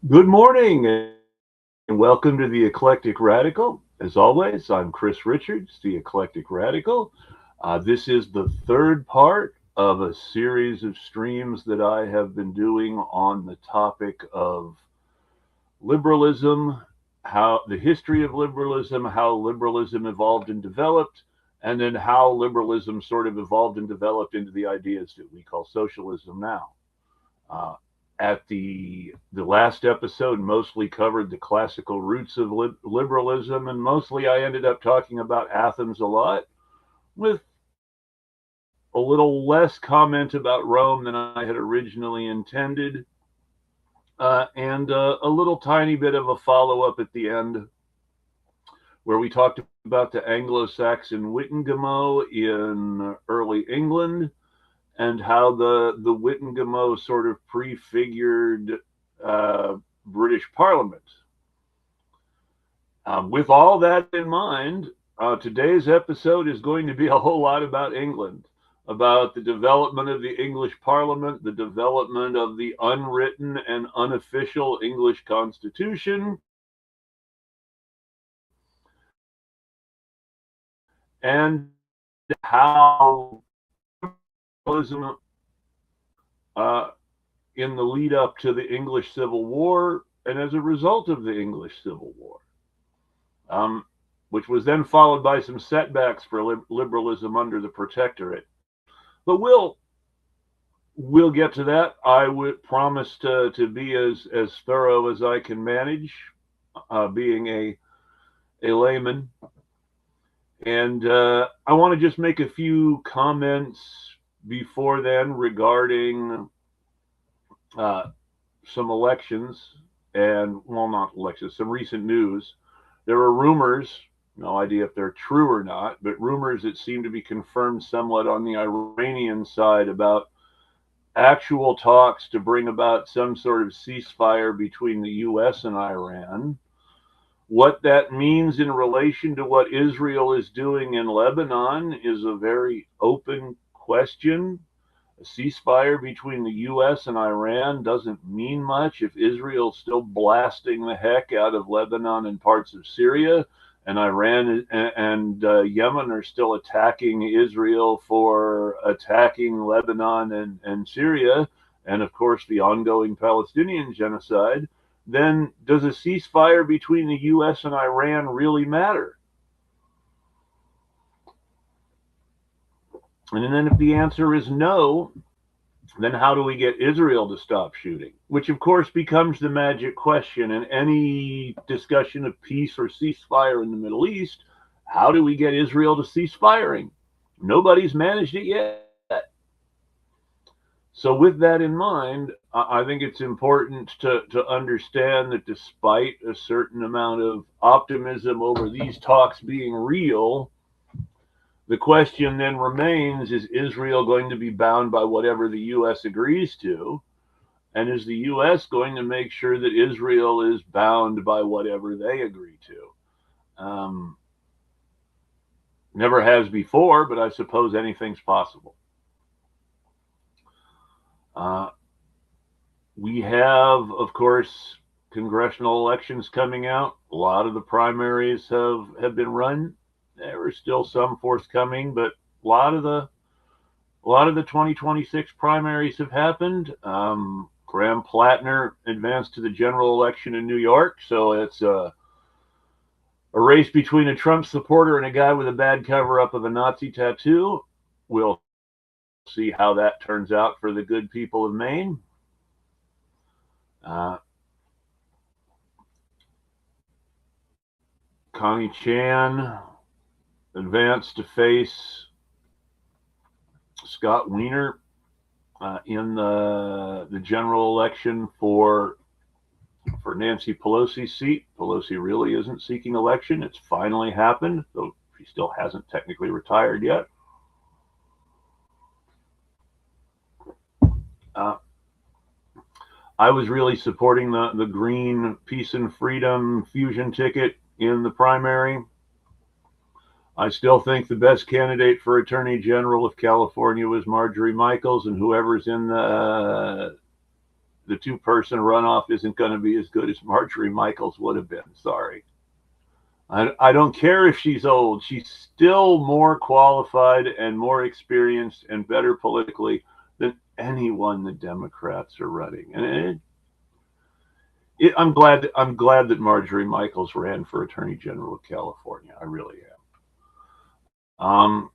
Good morning and welcome to the Eclectic Radical. As always, I'm Chris Richards, the Eclectic Radical. This is the third part of a series of streams that I have been doing on the topic of liberalism, how the history of liberalism, how liberalism evolved and developed, and then how liberalism sort of evolved and developed into the ideas that we call socialism now. Uh, at the last episode, mostly covered the classical roots of liberalism, and mostly I ended up talking about Athens a lot, with a little less comment about Rome than I had originally intended, and a little tiny bit of a follow up at the end where we talked about the Anglo-Saxon Wittingamo in early England and how the Wittingamo sort of prefigured British Parliament. With all that in mind, today's episode is going to be a whole lot about England, about the development of the English Parliament, the development of the unwritten and unofficial English Constitution, and how uh, in the lead up to the English Civil War and as a result of the English Civil War, um, which was then followed by some setbacks for liberalism under the Protectorate. But we'll get to that. I would promise to be as thorough as I can manage, being a layman. And I want to just make a few comments before then regarding uh, some elections and, well, not elections, some recent news. There are rumors, no idea if they're true or not, but rumors that seem to be confirmed somewhat on the Iranian side about actual talks to bring about some sort of ceasefire between the US and Iran. What that means in relation to what Israel is doing in Lebanon is a very open question. A ceasefire between the US and Iran doesn't mean much if Israel's still blasting the heck out of Lebanon and parts of Syria, and Iran and Yemen are still attacking Israel for attacking Lebanon and Syria, and of course the ongoing Palestinian genocide. Then does a ceasefire between the US and Iran really matter? And then if the answer is no, then how do we get Israel to stop shooting? Which, of course, becomes the magic question in any discussion of peace or ceasefire in the Middle East. How do we get Israel to cease firing? Nobody's managed it yet. So, with that in mind, I think it's important to understand that despite a certain amount of optimism over these talks being real, the question then remains, is Israel going to be bound by whatever the U.S. agrees to? And is the U.S. going to make sure that Israel is bound by whatever they agree to? Never has before, but I suppose anything's possible. Uh, we have, of course, congressional elections coming out. A lot of the primaries have been run. There are still some forthcoming, but a lot of the 2026 primaries have happened. Graham Plattner advanced to the general election in New York, so it's a race between a Trump supporter and a guy with a bad cover up of a Nazi tattoo. We'll see how that turns out for the good people of Maine. Uh, Connie Chan advanced to face Scott Wiener in the general election for Nancy Pelosi's seat. Pelosi really isn't seeking election. It's finally happened, though she still hasn't technically retired yet. Uh, I was really supporting the Green Peace and Freedom fusion ticket in the primary. I still think the best candidate for Attorney General of California was Marjorie Michaels, and whoever's in the two-person runoff isn't going to be as good as Marjorie Michaels would have been. Sorry. I don't care if she's old. She's still more qualified and more experienced and better politically than anyone the Democrats are running. And I'm glad that Marjorie Michaels ran for Attorney General of California. I really am.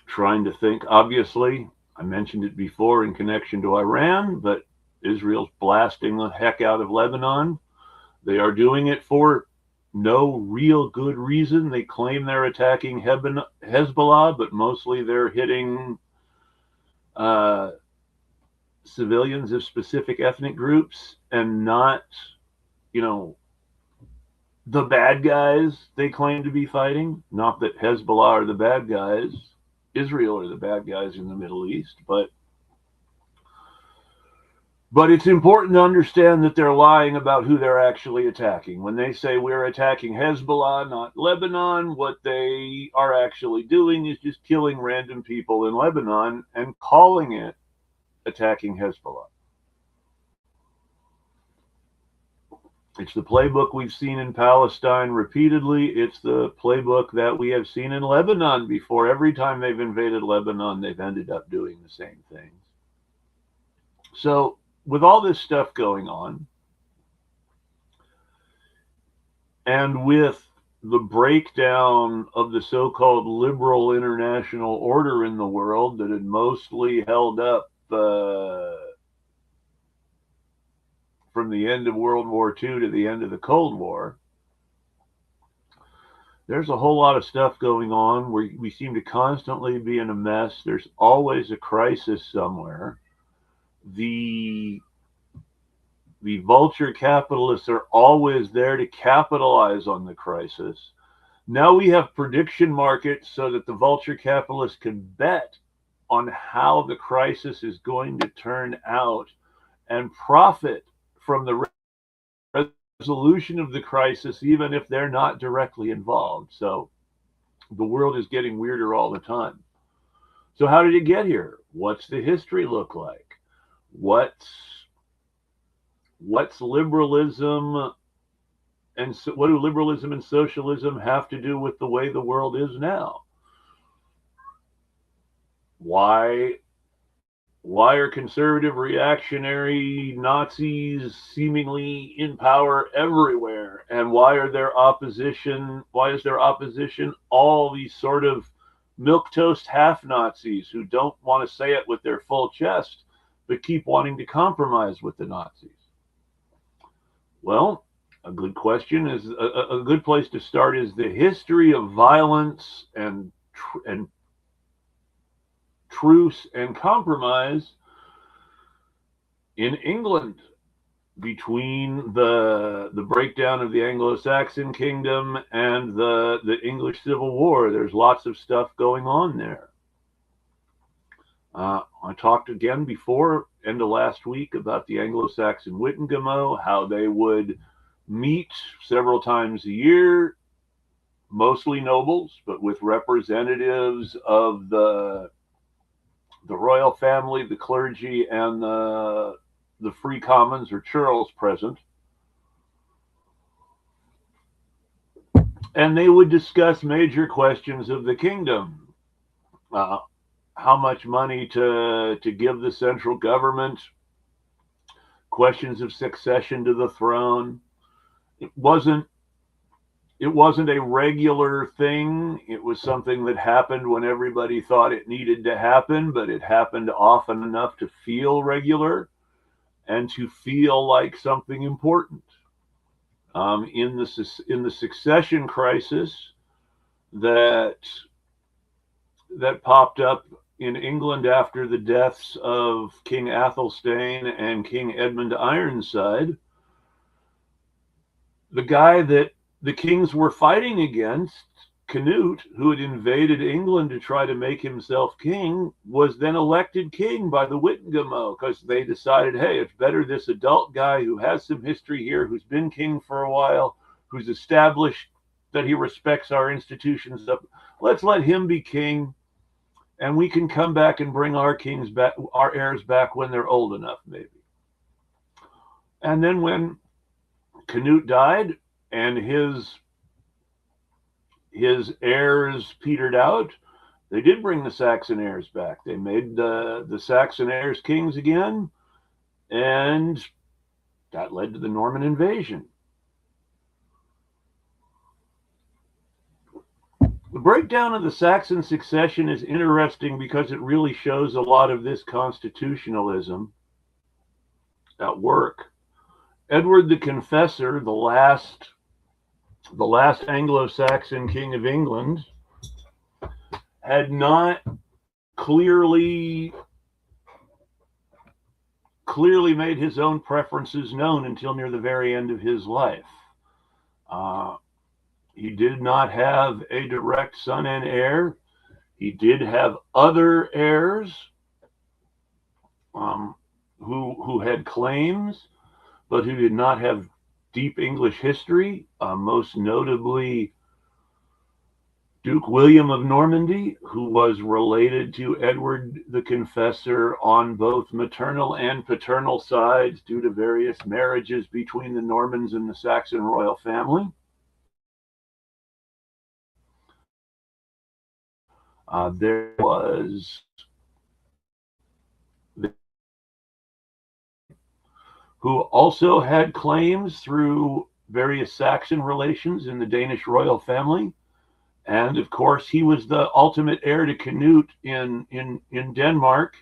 Trying to think. Obviously, I mentioned it before in connection to Iran, but Israel's blasting the heck out of Lebanon. They are doing it for no real good reason. They claim they're attacking Hezbollah, but mostly they're hitting civilians of specific ethnic groups and not, the bad guys they claim to be fighting. Not that Hezbollah are the bad guys. Israel are the bad guys in the Middle East, but it's important to understand that they're lying about who they're actually attacking. When they say we're attacking Hezbollah, not Lebanon, what they are actually doing is just killing random people in Lebanon and calling it attacking Hezbollah. It's the playbook we've seen in Palestine repeatedly. It's the playbook that we have seen in Lebanon before. Every time they've invaded Lebanon, they've ended up doing the same things. So, with all this stuff going on, and with the breakdown of the so-called liberal international order in the world that had mostly held up from the end of World War II to the end of the Cold War, there's a whole lot of stuff going on where we seem to constantly be in a mess. There's always a crisis somewhere. The vulture capitalists are always there to capitalize on the crisis. Now we have prediction markets so that the vulture capitalists can bet on how the crisis is going to turn out and profit from the resolution of the crisis, even if they're not directly involved. So the world is getting weirder all the time. So how did it get here? What's the history look like? What's liberalism, and so what do liberalism and socialism have to do with the way the world is now? Why are conservative reactionary Nazis seemingly in power everywhere? And why is there opposition all these sort of milquetoast half Nazis who don't want to say it with their full chest, but keep wanting to compromise with the Nazis? Well, a good question is a good place to start is the history of violence and truce and compromise in England between the breakdown of the Anglo-Saxon kingdom and the English Civil War. There's lots of stuff going on there. I talked again before, end of last week, about the Anglo-Saxon Wittingamo, how they would meet several times a year, mostly nobles, but with representatives of the royal family, the clergy, and the free commons or churls present. And they would discuss major questions of the kingdom. How much money to give the central government, questions of succession to the throne. It wasn't a regular thing. It was something that happened when everybody thought it needed to happen, but it happened often enough to feel regular and to feel like something important. In the succession crisis that popped up in England after the deaths of King Athelstan and King Edmund Ironside, the guy that the kings were fighting against, Canute, who had invaded England to try to make himself king, was then elected king by the Wittingamo because they decided, hey, it's better this adult guy who has some history here, who's been king for a while, who's established that he respects our institutions. Let's let him be king, and we can come back and bring our kings back, our heirs back when they're old enough, maybe. And then when Canute died and his heirs petered out, they did bring the Saxon heirs back. They made the Saxon heirs kings again, and that led to the Norman invasion. The breakdown of the Saxon succession is interesting because it really shows a lot of this constitutionalism at work. Edward the Confessor, the last Anglo-Saxon king of England, had not clearly made his own preferences known until near the very end of his life. He did not have a direct son and heir. He did have other heirs who had claims, but who did not have deep English history, most notably Duke William of Normandy, who was related to Edward the Confessor on both maternal and paternal sides due to various marriages between the Normans and the Saxon royal family. There was who also had claims through various Saxon relations in the Danish royal family. And of course, he was the ultimate heir to Canute in Denmark,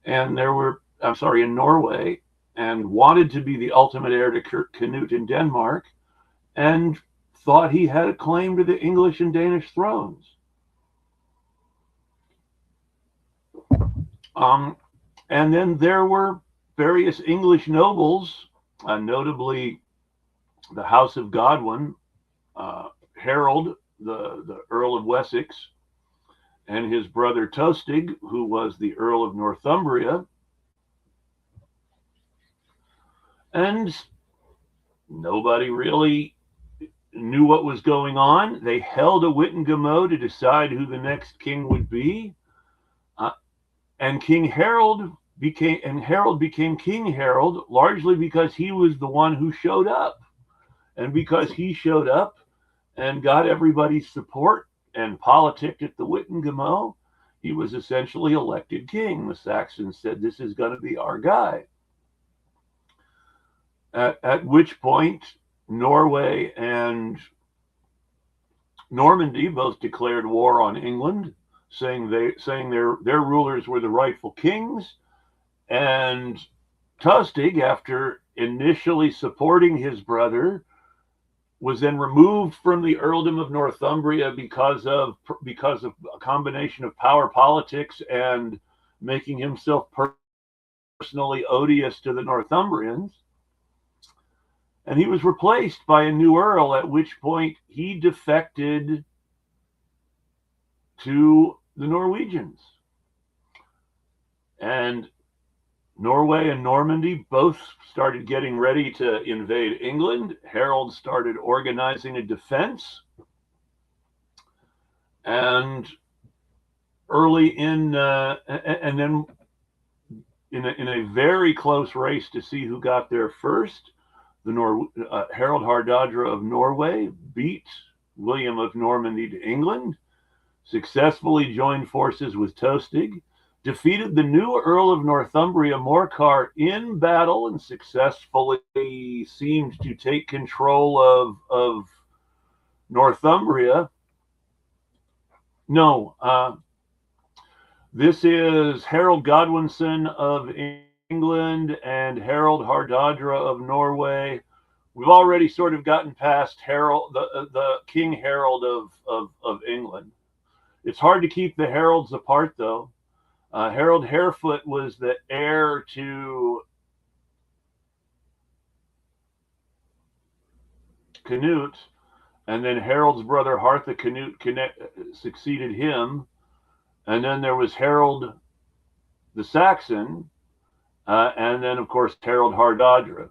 and in Norway, and wanted to be the ultimate heir to Canute in Denmark, and thought he had a claim to the English and Danish thrones. And then there were various English nobles, notably the House of Godwin, Harold, the Earl of Wessex, and his brother Tostig, who was the Earl of Northumbria. And nobody really knew what was going on. They held a Wittengemot to decide who the next king would be. And Harold became King Harold largely because he was the one who showed up. And because he showed up and got everybody's support and politicked at the Wittengemot, he was essentially elected king. The Saxons said, this is going to be our guy. At which point, Norway and Normandy both declared war on England, saying their rulers were the rightful kings. And Tostig, after initially supporting his brother, was then removed from the earldom of Northumbria because of a combination of power politics and making himself personally odious to the Northumbrians. And he was replaced by a new earl, at which point he defected to the Norwegians. And Norway and Normandy both started getting ready to invade England. Harold started organizing a defense. And then in a very close race to see who got there first, Harold Hardrada of Norway beat William of Normandy to England, successfully joined forces with Tostig, defeated the new Earl of Northumbria, Morcar, in battle, and successfully seemed to take control of Northumbria. No, this is Harold Godwinson of England and Harold Hardrada of Norway. We've already sort of gotten past Harold, the King Harold of England. It's hard to keep the Harolds apart, though. Harold Harefoot was the heir to Canute, and then Harold's brother Hartha Canute succeeded him. And then there was Harold the Saxon, and then, of course, Harold Hardrada.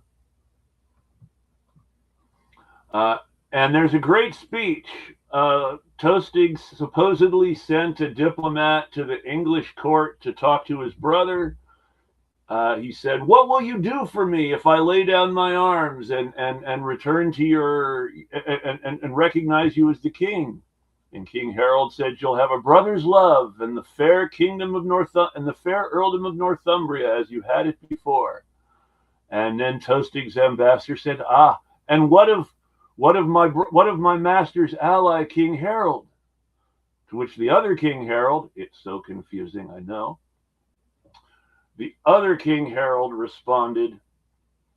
And there's a great speech. Tostig supposedly sent a diplomat to the English court to talk to his brother. He said, "What will you do for me if I lay down my arms and return to your and recognize you as the king?" And King Harold said, "You'll have a brother's love and the fair kingdom of and the fair earldom of Northumbria as you had it before." And then Tostig's ambassador said, "Ah, and what of my master's ally, King Harold?" To which the other King Harold, it's so confusing, I know. The other King Harold responded,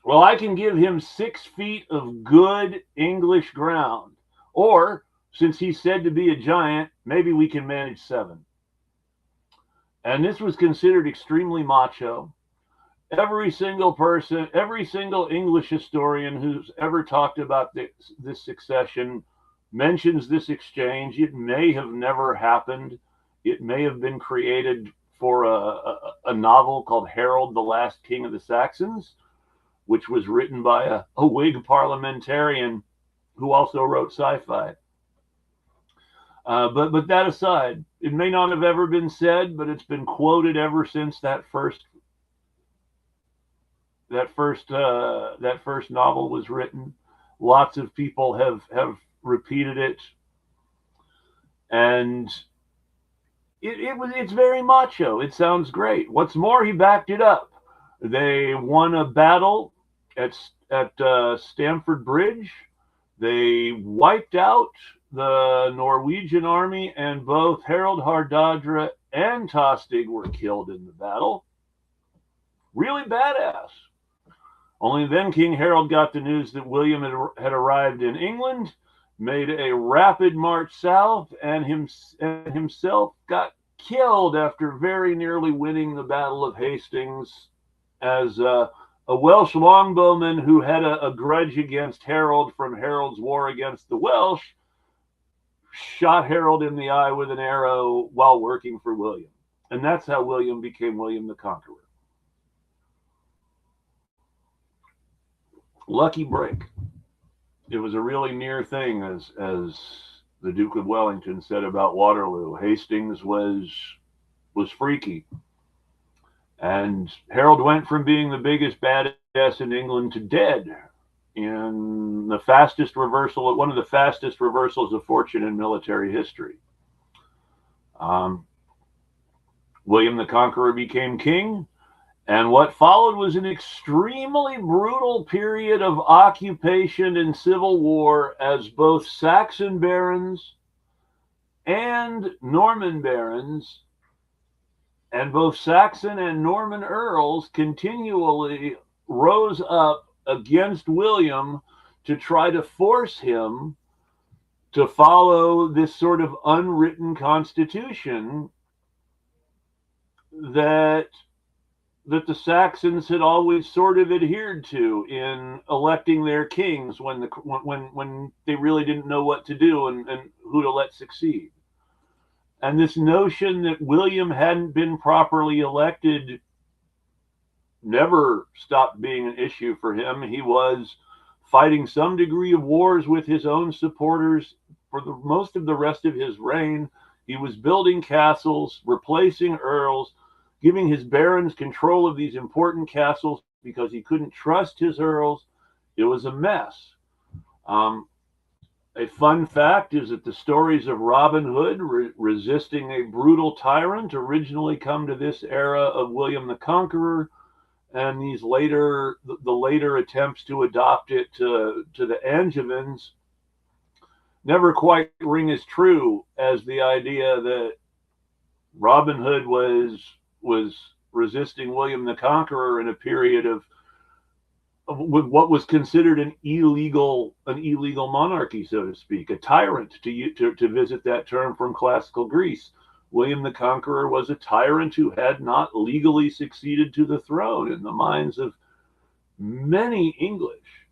"Well, I can give him 6 feet of good English ground. Or, since he's said to be a giant, maybe we can manage 7." And this was considered extremely macho. Every single person, every single English historian who's ever talked about this succession mentions this exchange. It may have never happened. It may have been created for a novel called Harold, the Last King of the Saxons, which was written by a Whig parliamentarian who also wrote sci-fi. But that aside, it may not have ever been said, but it's been quoted ever since that first novel was written. Lots of people have repeated it, and it's very macho. It sounds great. What's more, he backed it up. They won a battle at Stamford Bridge. They wiped out the Norwegian army, and both Harold Hardrada and Tostig were killed in the battle. Really badass. Only then King Harold got the news that William had arrived in England, made a rapid march south, and himself got killed after very nearly winning the Battle of Hastings as a Welsh longbowman who had a grudge against Harold from Harold's war against the Welsh, shot Harold in the eye with an arrow while working for William. And that's how William became William the Conqueror. Lucky break. It was a really near thing, as the Duke of Wellington said about Waterloo. Hastings was freaky. And Harold went from being the biggest badass in England to dead in one of the fastest reversals of fortune in military history. William the Conqueror became king, and what followed was an extremely brutal period of occupation and civil war as both Saxon barons and Norman barons and both Saxon and Norman earls continually rose up against William to try to force him to follow this sort of unwritten constitution that the Saxons had always sort of adhered to in electing their kings when they really didn't know what to do and who to let succeed. And this notion that William hadn't been properly elected never stopped being an issue for him. He was fighting some degree of wars with his own supporters for most of the rest of his reign. He was building castles, replacing earls, giving his barons control of these important castles because he couldn't trust his earls. It was a mess. A fun fact is that the stories of Robin Hood resisting a brutal tyrant originally come to this era of William the Conqueror, and the later attempts to adopt it to the Angevins never quite ring as true as the idea that Robin Hood was resisting William the Conqueror in a period of what was considered an illegal monarchy, so to speak, a tyrant, to visit that term from classical Greece. William the Conqueror was a tyrant who had not legally succeeded to the throne in the minds of many English.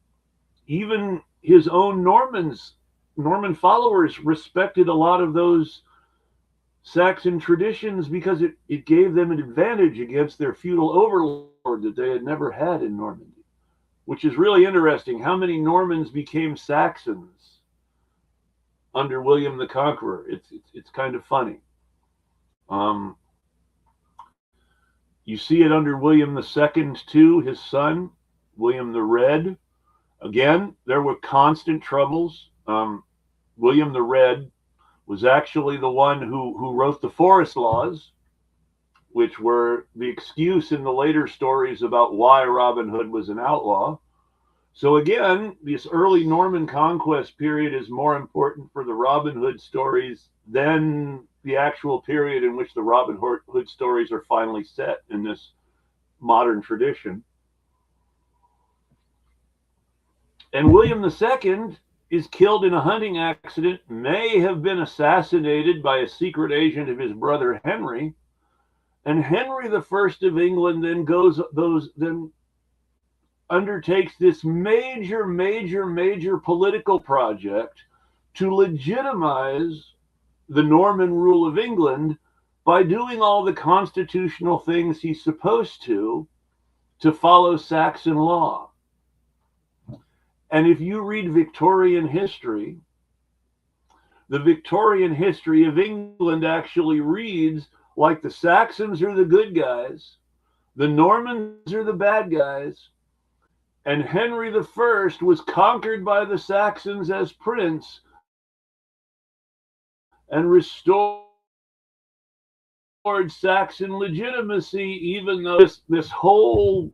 Even his own Norman followers respected a lot of those Saxon traditions because it gave them an advantage against their feudal overlord that they had never had in Normandy, which is really interesting. How many Normans became Saxons under William the Conqueror? It's kind of funny. You see it under William II, too, his son, William the Red. Again, there were constant troubles. William the Red was actually the one who wrote the forest laws, which were the excuse in the later stories about why Robin Hood was an outlaw. So again, this early Norman conquest period is more important for the Robin Hood stories than the actual period in which the Robin Hood stories are finally set in this modern tradition. And William II is killed in a hunting accident, may have been assassinated by a secret agent of his brother Henry. And Henry I of England then undertakes this major political project to legitimize the Norman rule of England by doing all the constitutional things he's supposed to follow Saxon law. And if you read Victorian history, the Victorian history of England actually reads like the Saxons are the good guys, the Normans are the bad guys, and Henry I was conquered by the Saxons as prince and restored Saxon legitimacy, even though this whole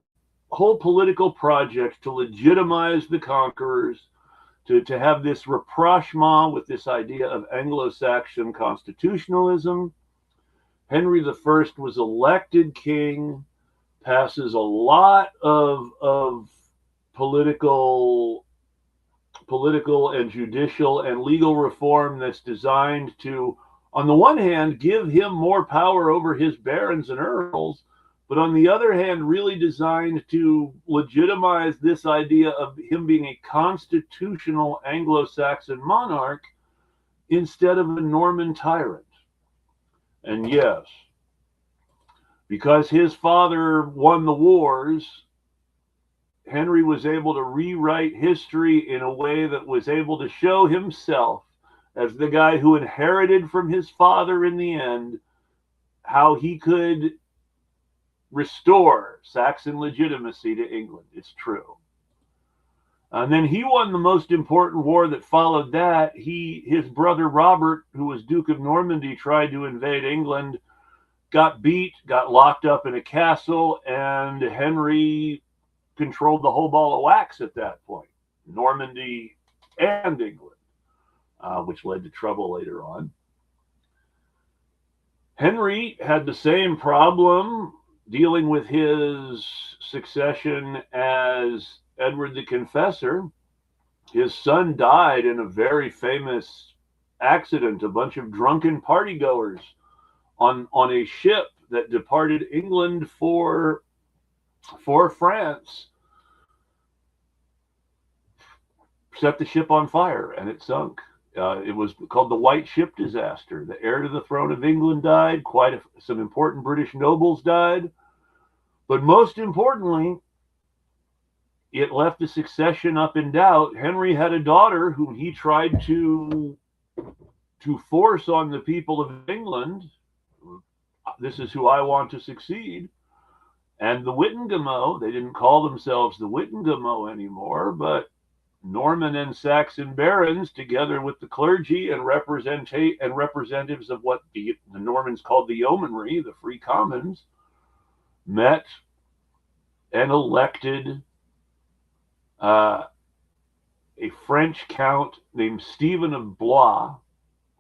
political project to legitimize the conquerors, to have this rapprochement with this idea of Anglo-Saxon constitutionalism. Henry I was elected king, passes a lot of political and judicial and legal reform that's designed to, on the one hand, give him more power over his barons and earls, but on the other hand, really designed to legitimize this idea of him being a constitutional Anglo-Saxon monarch instead of a Norman tyrant. And yes, because his father won the wars, Henry was able to rewrite history in a way that was able to show himself as the guy who inherited from his father in the end how he could restore Saxon legitimacy to England. It's true. And then he won the most important war that followed that. His brother Robert, who was Duke of Normandy, tried to invade England, got beat, got locked up in a castle, and Henry controlled the whole ball of wax at that point, Normandy and England, which led to trouble later on. Henry had the same problem dealing with his succession as Edward the Confessor. His son died in a very famous accident, a bunch of drunken partygoers on a ship that departed England for France, set the ship on fire and it sunk. It was called the White Ship Disaster. The heir to the throne of England died. Some important British nobles died. But most importantly, it left the succession up in doubt. Henry had a daughter whom he tried to force on the people of England. This is who I want to succeed. And the Wittengamo, they didn't call themselves the Wittengamo anymore, but Norman and Saxon barons, together with the clergy and representatives of what the Normans called the yeomanry, the free commons, met and elected a French count named Stephen of Blois.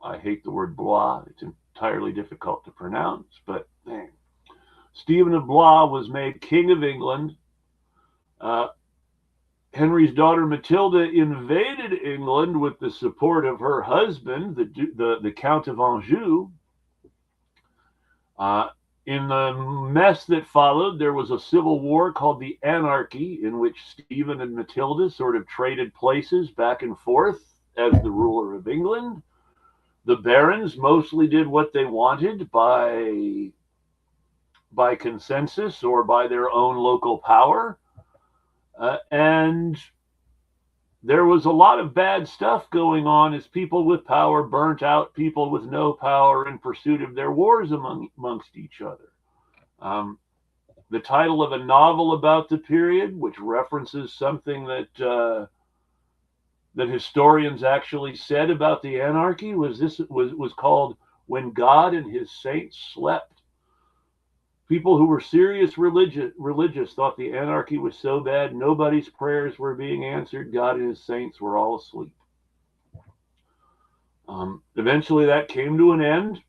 I hate the word Blois. It's entirely difficult to pronounce, but dang. Stephen of Blois was made king of England. Henry's daughter Matilda invaded England with the support of her husband, the Count of Anjou. In the mess that followed, there was a civil war called the Anarchy, in which Stephen and Matilda sort of traded places back and forth as the ruler of England. The barons mostly did what they wanted by consensus or by their own local power. And there was a lot of bad stuff going on as people with power burnt out people with no power in pursuit of their wars amongst each other. the title of a novel about the period, which references something that historians actually said about the anarchy, was called "When God and His Saints Slept." People who were serious religious thought the anarchy was so bad nobody's prayers were being answered. God and His saints were all asleep. Eventually, that came to an end.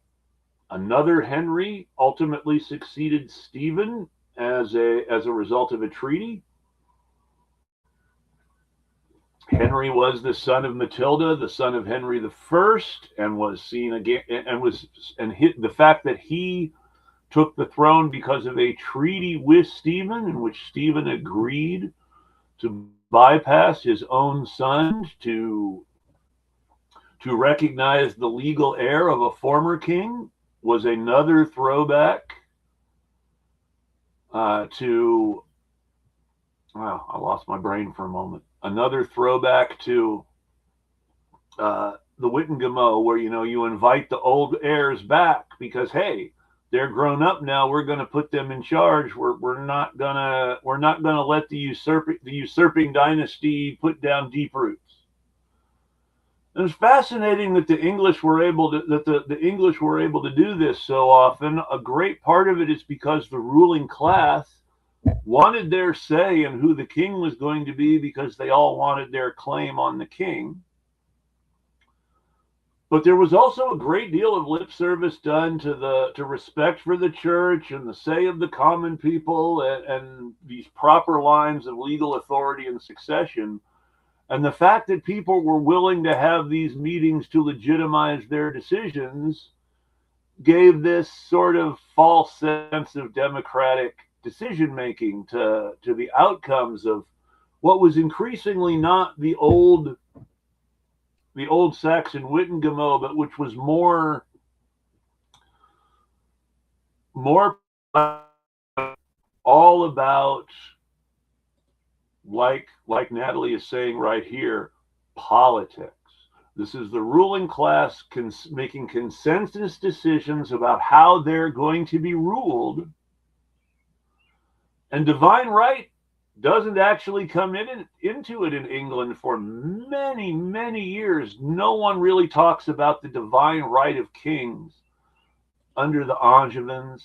Another Henry ultimately succeeded Stephen as a result of a treaty. Henry was the son of Matilda, the son of Henry I, and was seen again, the fact that he took the throne because of a treaty with Stephen, in which Stephen agreed to bypass his own son to recognize the legal heir of a former king, was another throwback to. Wow, I lost my brain for a moment. Another throwback to the Wittengamot, where you invite the old heirs back because hey, they're grown up now. We're going to put them in charge. We're not gonna let the usurping dynasty put down deep roots. And it's fascinating that the English were able to do this so often. A great part of it is because the ruling class wanted their say in who the king was going to be because they all wanted their claim on the king. But there was also a great deal of lip service done to respect for the church and the say of the common people and these proper lines of legal authority and succession. And the fact that people were willing to have these meetings to legitimize their decisions gave this sort of false sense of democratic decision making to the outcomes of what was increasingly not the old Saxon Wittengamot, but which was more all about, like Natalie is saying right here, politics. This is the ruling class making consensus decisions about how they're going to be ruled. And divine right doesn't actually come into it in England for many, many years. No one really talks about the divine right of kings under the Angevins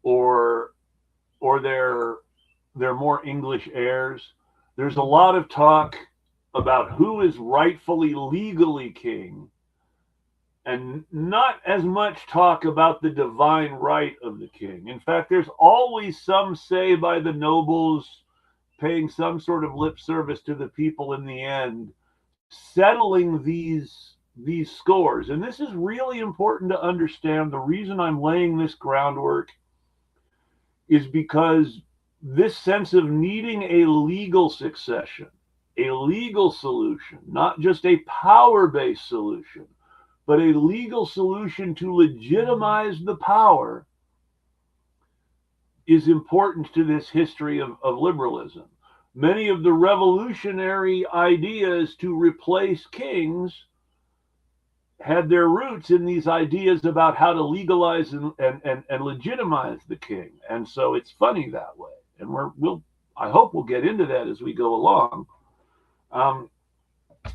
or their more English heirs. There's a lot of talk about who is rightfully legally king, and not as much talk about the divine right of the king. In fact, there's always some say by the nobles paying some sort of lip service to the people in the end, settling these scores. And this is really important to understand. The reason I'm laying this groundwork is because this sense of needing a legal succession, a legal solution, not just a power-based solution, but a legal solution to legitimize the power, is important to this history of liberalism. Many of the revolutionary ideas to replace kings had their roots in these ideas about how to legalize and legitimize the king. And so it's funny that way. And I hope we'll get into that as we go along.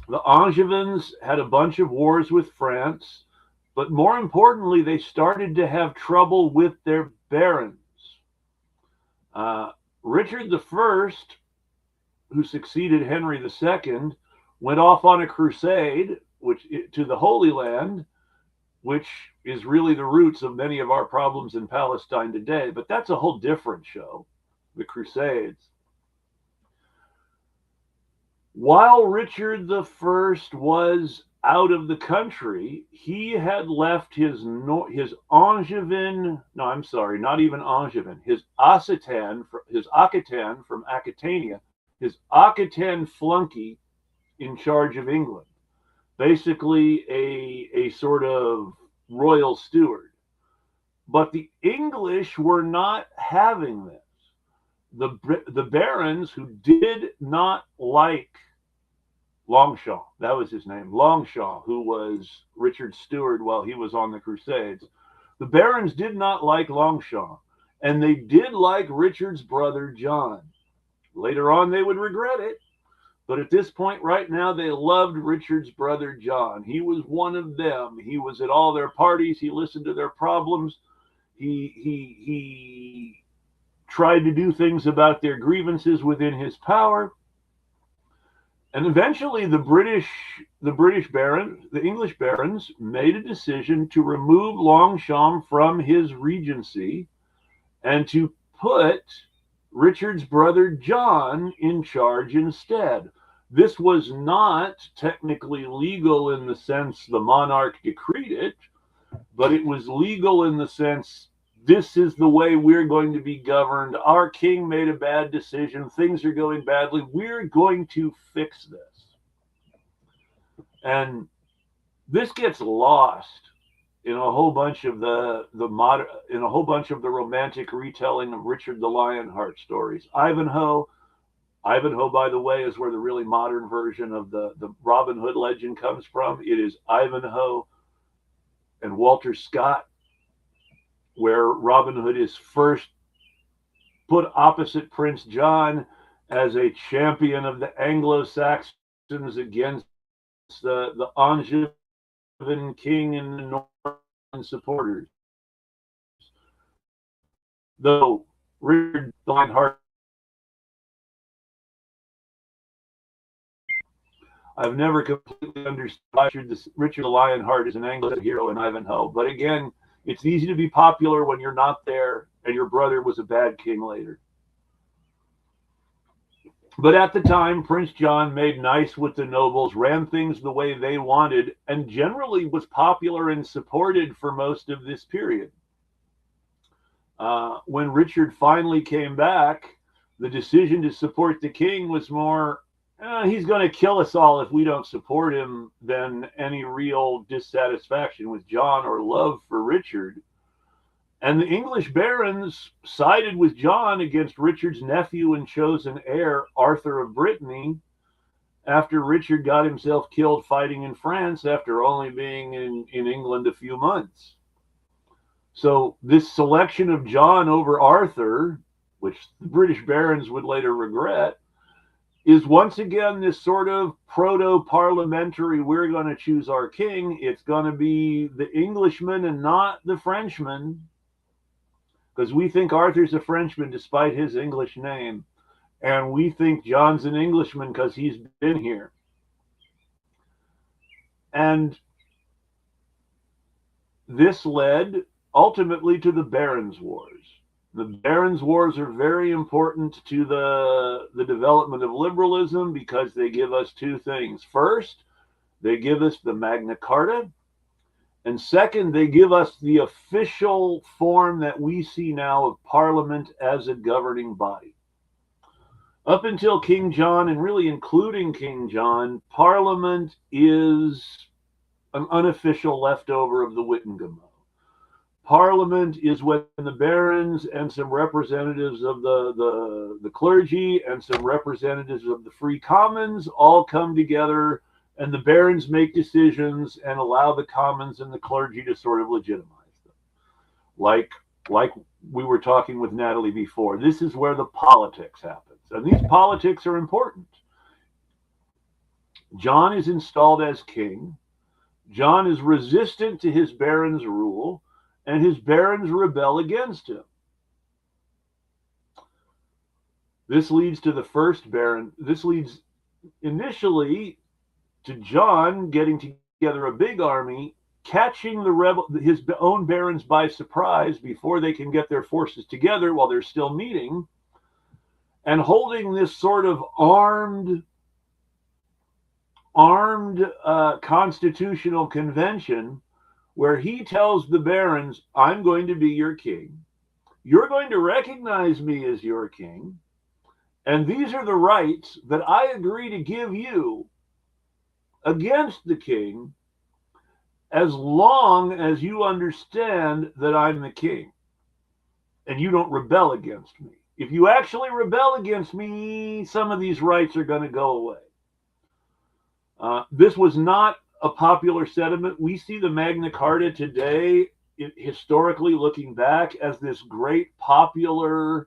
The Angevins had a bunch of wars with France, but more importantly, they started to have trouble with their barons. Richard I, who succeeded Henry II, went off on a crusade to the Holy Land, which is really the roots of many of our problems in Palestine today. But that's a whole different show, the Crusades. While Richard I was out of the country, he had left his Angevin, no, I'm sorry, not even Angevin, his Occitan from Aquitania, his Occitan flunky in charge of England, basically a sort of royal steward. But the English were not having this. The barons, who did not like Longchamp, that was his name, Longchamp, who was Richard's steward while he was on the Crusades. The barons did not like Longchamp, And they did like Richard's brother, John. Later on, they would regret it. But at this point, right now, they loved Richard's brother, John. He was one of them. He was at all their parties. He listened to their problems. He tried to do things about their grievances within his power. And eventually the English barons made a decision to remove Longchamp from his regency and to put Richard's brother John in charge instead. This was not technically legal in the sense the monarch decreed it, but it was legal in the sense this is the way we're going to be governed. Our king made a bad decision. Things are going badly. We're going to fix this. And this gets lost in a whole bunch of the romantic retelling of Richard the Lionheart stories. Ivanhoe, by the way, is where the really modern version of the Robin Hood legend comes from. It is Ivanhoe and Walter Scott, where Robin Hood is first put opposite Prince John as a champion of the Anglo-Saxons against the Angevin king and the Norman supporters. Though Richard the Lionheart, I've never completely understood Richard the Lionheart as an Anglo hero in Ivanhoe. But again, it's easy to be popular when you're not there and your brother was a bad king later. But at the time, Prince John made nice with the nobles, ran things the way they wanted, and generally was popular and supported for most of this period. When Richard finally came back, the decision to support the king was more, he's going to kill us all if we don't support him, than any real dissatisfaction with John or love for Richard. And the English barons sided with John against Richard's nephew and chosen heir, Arthur of Brittany, after Richard got himself killed fighting in France after only being in England a few months. So this selection of John over Arthur, which the British barons would later regret, is once again this sort of proto-parliamentary, we're going to choose our king. It's going to be the Englishman and not the Frenchman, because we think Arthur's a Frenchman despite his English name, and we think John's an Englishman because he's been here. And this led ultimately to the Barons' Wars. The Barons' Wars are very important to the development of liberalism because they give us two things. First, they give us the Magna Carta. And second, they give us the official form that we see now of Parliament as a governing body. Up until King John, and really including King John, Parliament is an unofficial leftover of the Wittengemot. Parliament is when the barons and some representatives of the clergy and some representatives of the free commons all come together, and the barons make decisions and allow the commons and the clergy to sort of legitimize them. Like we were talking with Natalie before, this is where the politics happens. And these politics are important. John is installed as king. John is resistant to his barons' rule, and his barons rebel against him. This leads to the first baron. This leads initially to John getting together a big army, catching his own barons by surprise before they can get their forces together while they're still meeting, and holding this sort of armed constitutional convention where he tells the barons, I'm going to be your king. You're going to recognize me as your king. And these are the rights that I agree to give you against the king, as long as you understand that I'm the king and you don't rebel against me. If you actually rebel against me, some of these rights are going to go away. This was not a popular sentiment. We see the Magna Carta today historically looking back as this great popular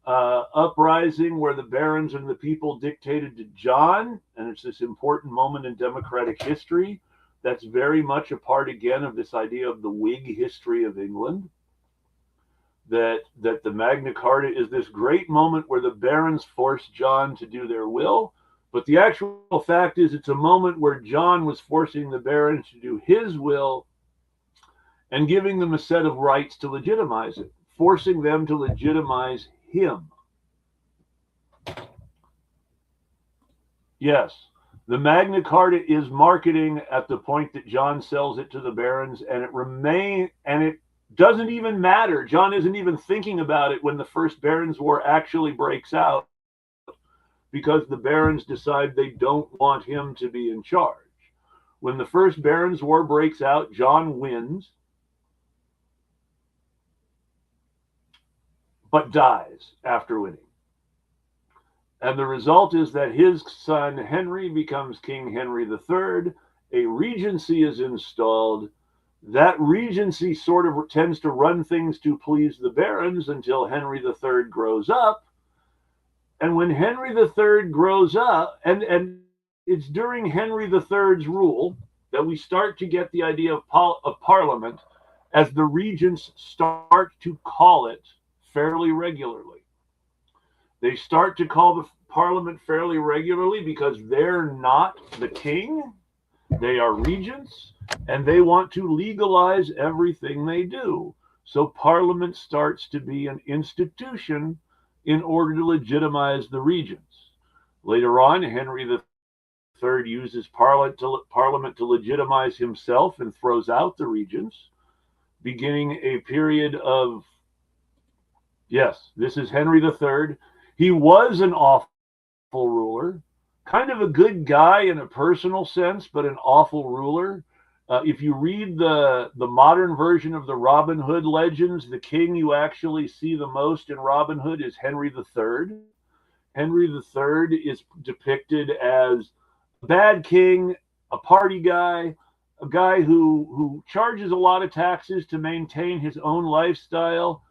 uprising where the barons and the people dictated to John, and it's this important moment in democratic history that's very much a part again of this idea of the Whig history of England. That the Magna Carta is this great moment where the barons force John to do their will, but the actual fact is it's a moment where John was forcing the barons to do his will and giving them a set of rights to legitimize it, forcing them to legitimize him. Yes, the Magna Carta is marketing at the point that John sells it to the barons, and it doesn't even matter. John isn't even thinking about it when the First Barons' War actually breaks out, because the barons decide they don't want him to be in charge. When the First Barons' War breaks out, John wins, but dies after winning. And the result is that his son Henry becomes King Henry III. A regency is installed. That regency sort of tends to run things to please the barons until Henry III grows up. And when Henry III grows up, and it's during Henry III's rule that we start to get the idea of Parliament, as the regents start to call it fairly regularly. They start to call the Parliament fairly regularly because they're not the king. They are regents, and they want to legalize everything they do. So Parliament starts to be an institution in order to legitimize the regents. Later on, Henry III uses Parliament to legitimize himself and throws out the regents, beginning a period of, yes, this is Henry III. He was an awful ruler, kind of a good guy in a personal sense, but an awful ruler. If you read the modern version of the Robin Hood legends, the king you actually see the most in Robin Hood is Henry III. Henry III is depicted as a bad king, a party guy, a guy who charges a lot of taxes to maintain his own lifestyle,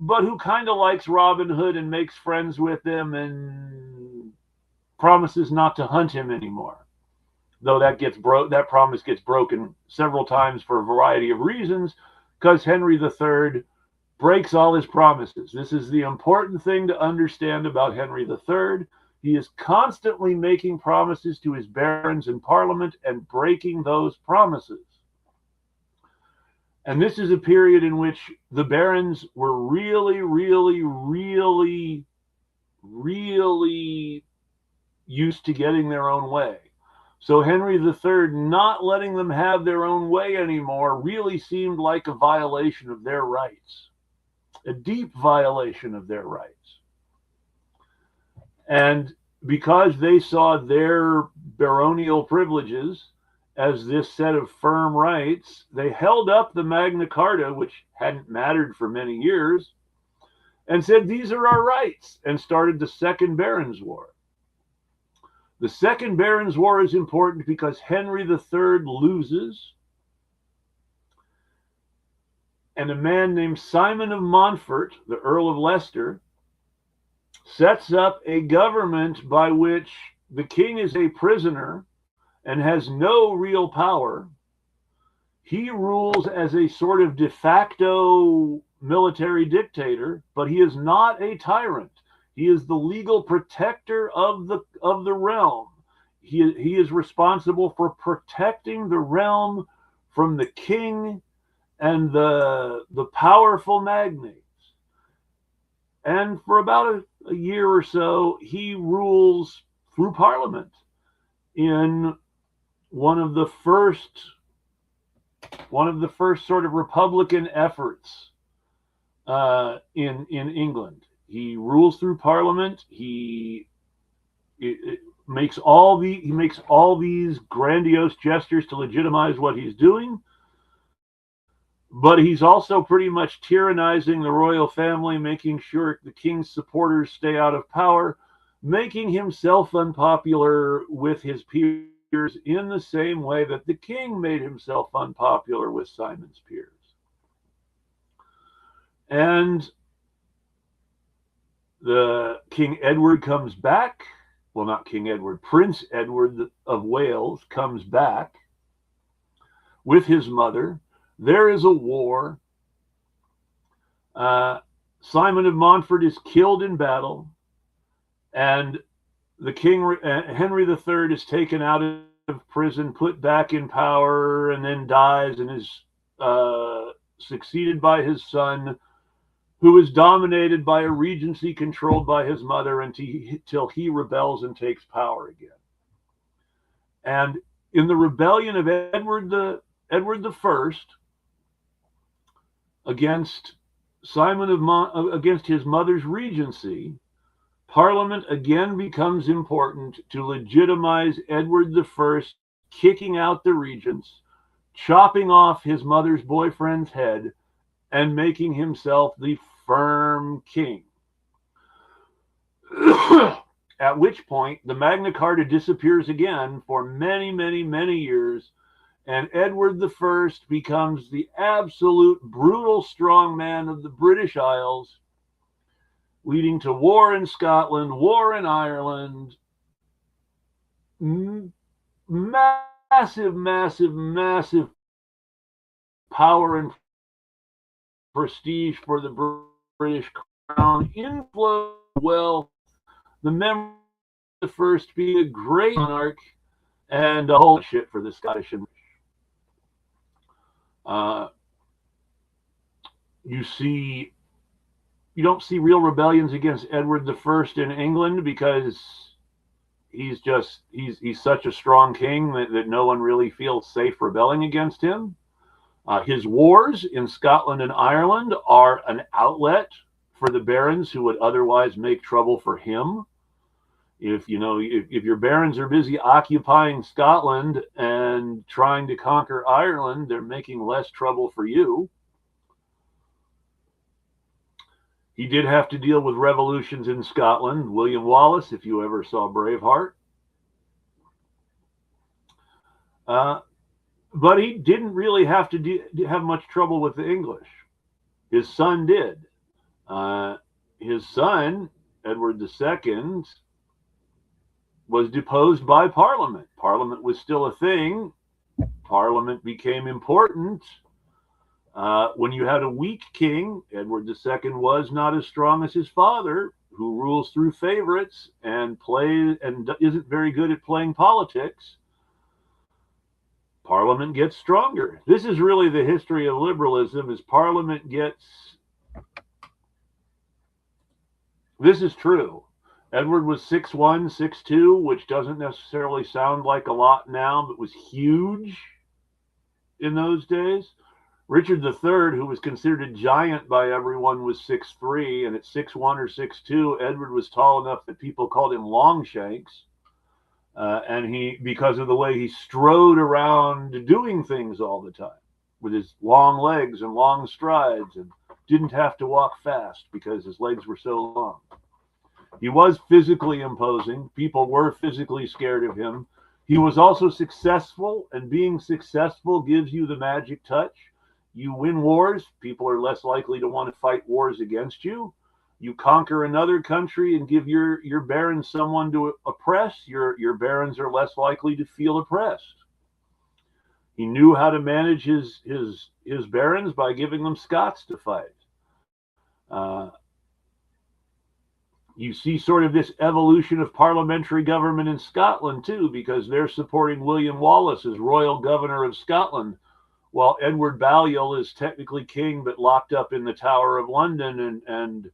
but who kind of likes Robin Hood and makes friends with him and promises not to hunt him anymore. Though that promise gets broken several times for a variety of reasons, because Henry III breaks all his promises. This is the important thing to understand about Henry III. He is constantly making promises to his barons in Parliament and breaking those promises. And this is a period in which the barons were really, really, really, really used to getting their own way. So Henry III not letting them have their own way anymore really seemed like a violation of their rights, a deep violation of their rights. And because they saw their baronial privileges as this set of firm rights, they held up the Magna Carta, which hadn't mattered for many years, and said, these are our rights, and started the Second Barons' War. The Second Barons' War is important because Henry III loses, and a man named Simon of Montfort, the Earl of Leicester, sets up a government by which the king is a prisoner and has no real power. He rules as a sort of de facto military dictator, but he is not a tyrant. He is the legal protector of the realm. He is responsible for protecting the realm from the king and the powerful magnates. And for about a year or so, he rules through Parliament in one of the first sort of Republican efforts in England. He rules through Parliament. He makes all these grandiose gestures to legitimize what he's doing, but he's also pretty much tyrannizing the royal family, making sure the king's supporters stay out of power, making himself unpopular with his peers in the same way that the king made himself unpopular with Simon's peers. And the King Edward comes back. Well, not King Edward, Prince Edward of Wales comes back with his mother. There is a war. Simon of Montfort is killed in battle, and the King Henry III is taken out of prison, put back in power, and then dies, and is succeeded by his son, who is dominated by a regency controlled by his mother until he rebels and takes power again. And in the rebellion of Edward I against against his mother's regency, Parliament again becomes important to legitimize Edward I kicking out the regents, chopping off his mother's boyfriend's head, and making himself the firm king. At which point, the Magna Carta disappears again for many, many, many years, and Edward I becomes the absolute brutal strongman of the British Isles, leading to war in Scotland, war in Ireland, massive, massive, massive power and prestige for the British crown, influence, wealth, the memory of the first being a great monarch, and a whole shit for the Scottish and you don't see real rebellions against Edward I in England because he's such a strong king that no one really feels safe rebelling against him. His wars in Scotland and Ireland are an outlet for the barons who would otherwise make trouble for him. If your barons are busy occupying Scotland and trying to conquer Ireland, they're making less trouble for you. He did have to deal with revolutions in Scotland. William Wallace, if you ever saw Braveheart. But he didn't really have to have much trouble with the English. His son did. His son, Edward II, was deposed by Parliament. Parliament was still a thing. Parliament became important. When you had a weak king, Edward II was not as strong as his father, who rules through favorites and isn't very good at playing politics. Parliament gets stronger. This is really the history of liberalism, as Parliament gets... This is true. Edward was 6'1", 6'2", which doesn't necessarily sound like a lot now, but was huge in those days. Richard III, who was considered a giant by everyone, was 6'3", and at 6'1" or 6'2", Edward was tall enough that people called him Longshanks. And because of the way he strode around doing things all the time, with his long legs and long strides, and didn't have to walk fast because his legs were so long. He was physically imposing. People were physically scared of him. He was also successful, and being successful gives you the magic touch. You win wars, people are less likely to want to fight wars against you. You conquer another country and give your barons someone to oppress, your barons are less likely to feel oppressed. He knew how to manage his barons by giving them Scots to fight. You see sort of this evolution of parliamentary government in Scotland too, because they're supporting William Wallace as Royal Governor of Scotland, while Edward Balliol is technically king but locked up in the Tower of London, and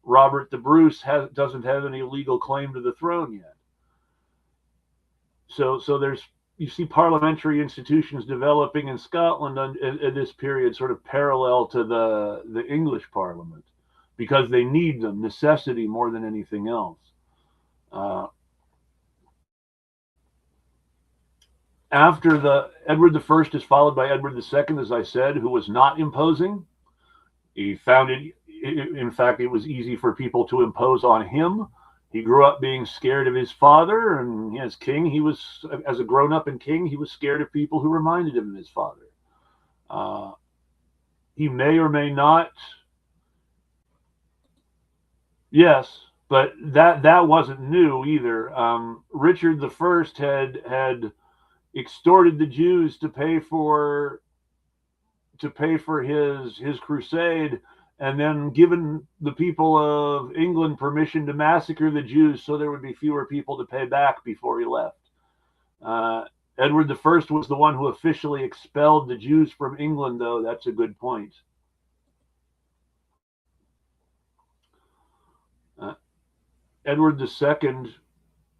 Robert the Bruce doesn't have any legal claim to the throne yet. So you see parliamentary institutions developing in Scotland at this period, sort of parallel to the English Parliament, because they need them, necessity more than anything else. After Edward I is followed by Edward II, as I said, who was not imposing. He found it, in fact, it was easy for people to impose on him. He grew up being scared of his father, and as king, as a grown-up and king, he was scared of people who reminded him of his father. He may or may not Yes, but that wasn't new either. Richard the First had extorted the Jews to pay for his crusade, and then given the people of England permission to massacre the Jews so there would be fewer people to pay back before he left. Uh, Edward the First was the one who officially expelled the Jews from England, though. That's a good point. Uh, Edward the Second,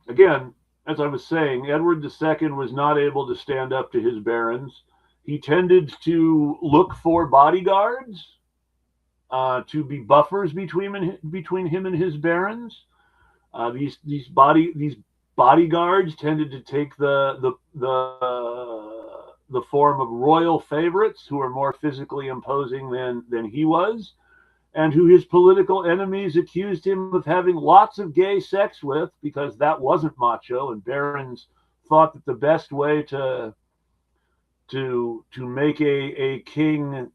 again, as I was saying, Edward the Second was not able to stand up to his barons. He tended to look for bodyguards to be buffers between him and his barons. These bodyguards tended to take the form of royal favorites who were more physically imposing than he was, and who his political enemies accused him of having lots of gay sex with, because that wasn't macho, and barons thought that the best way to make a king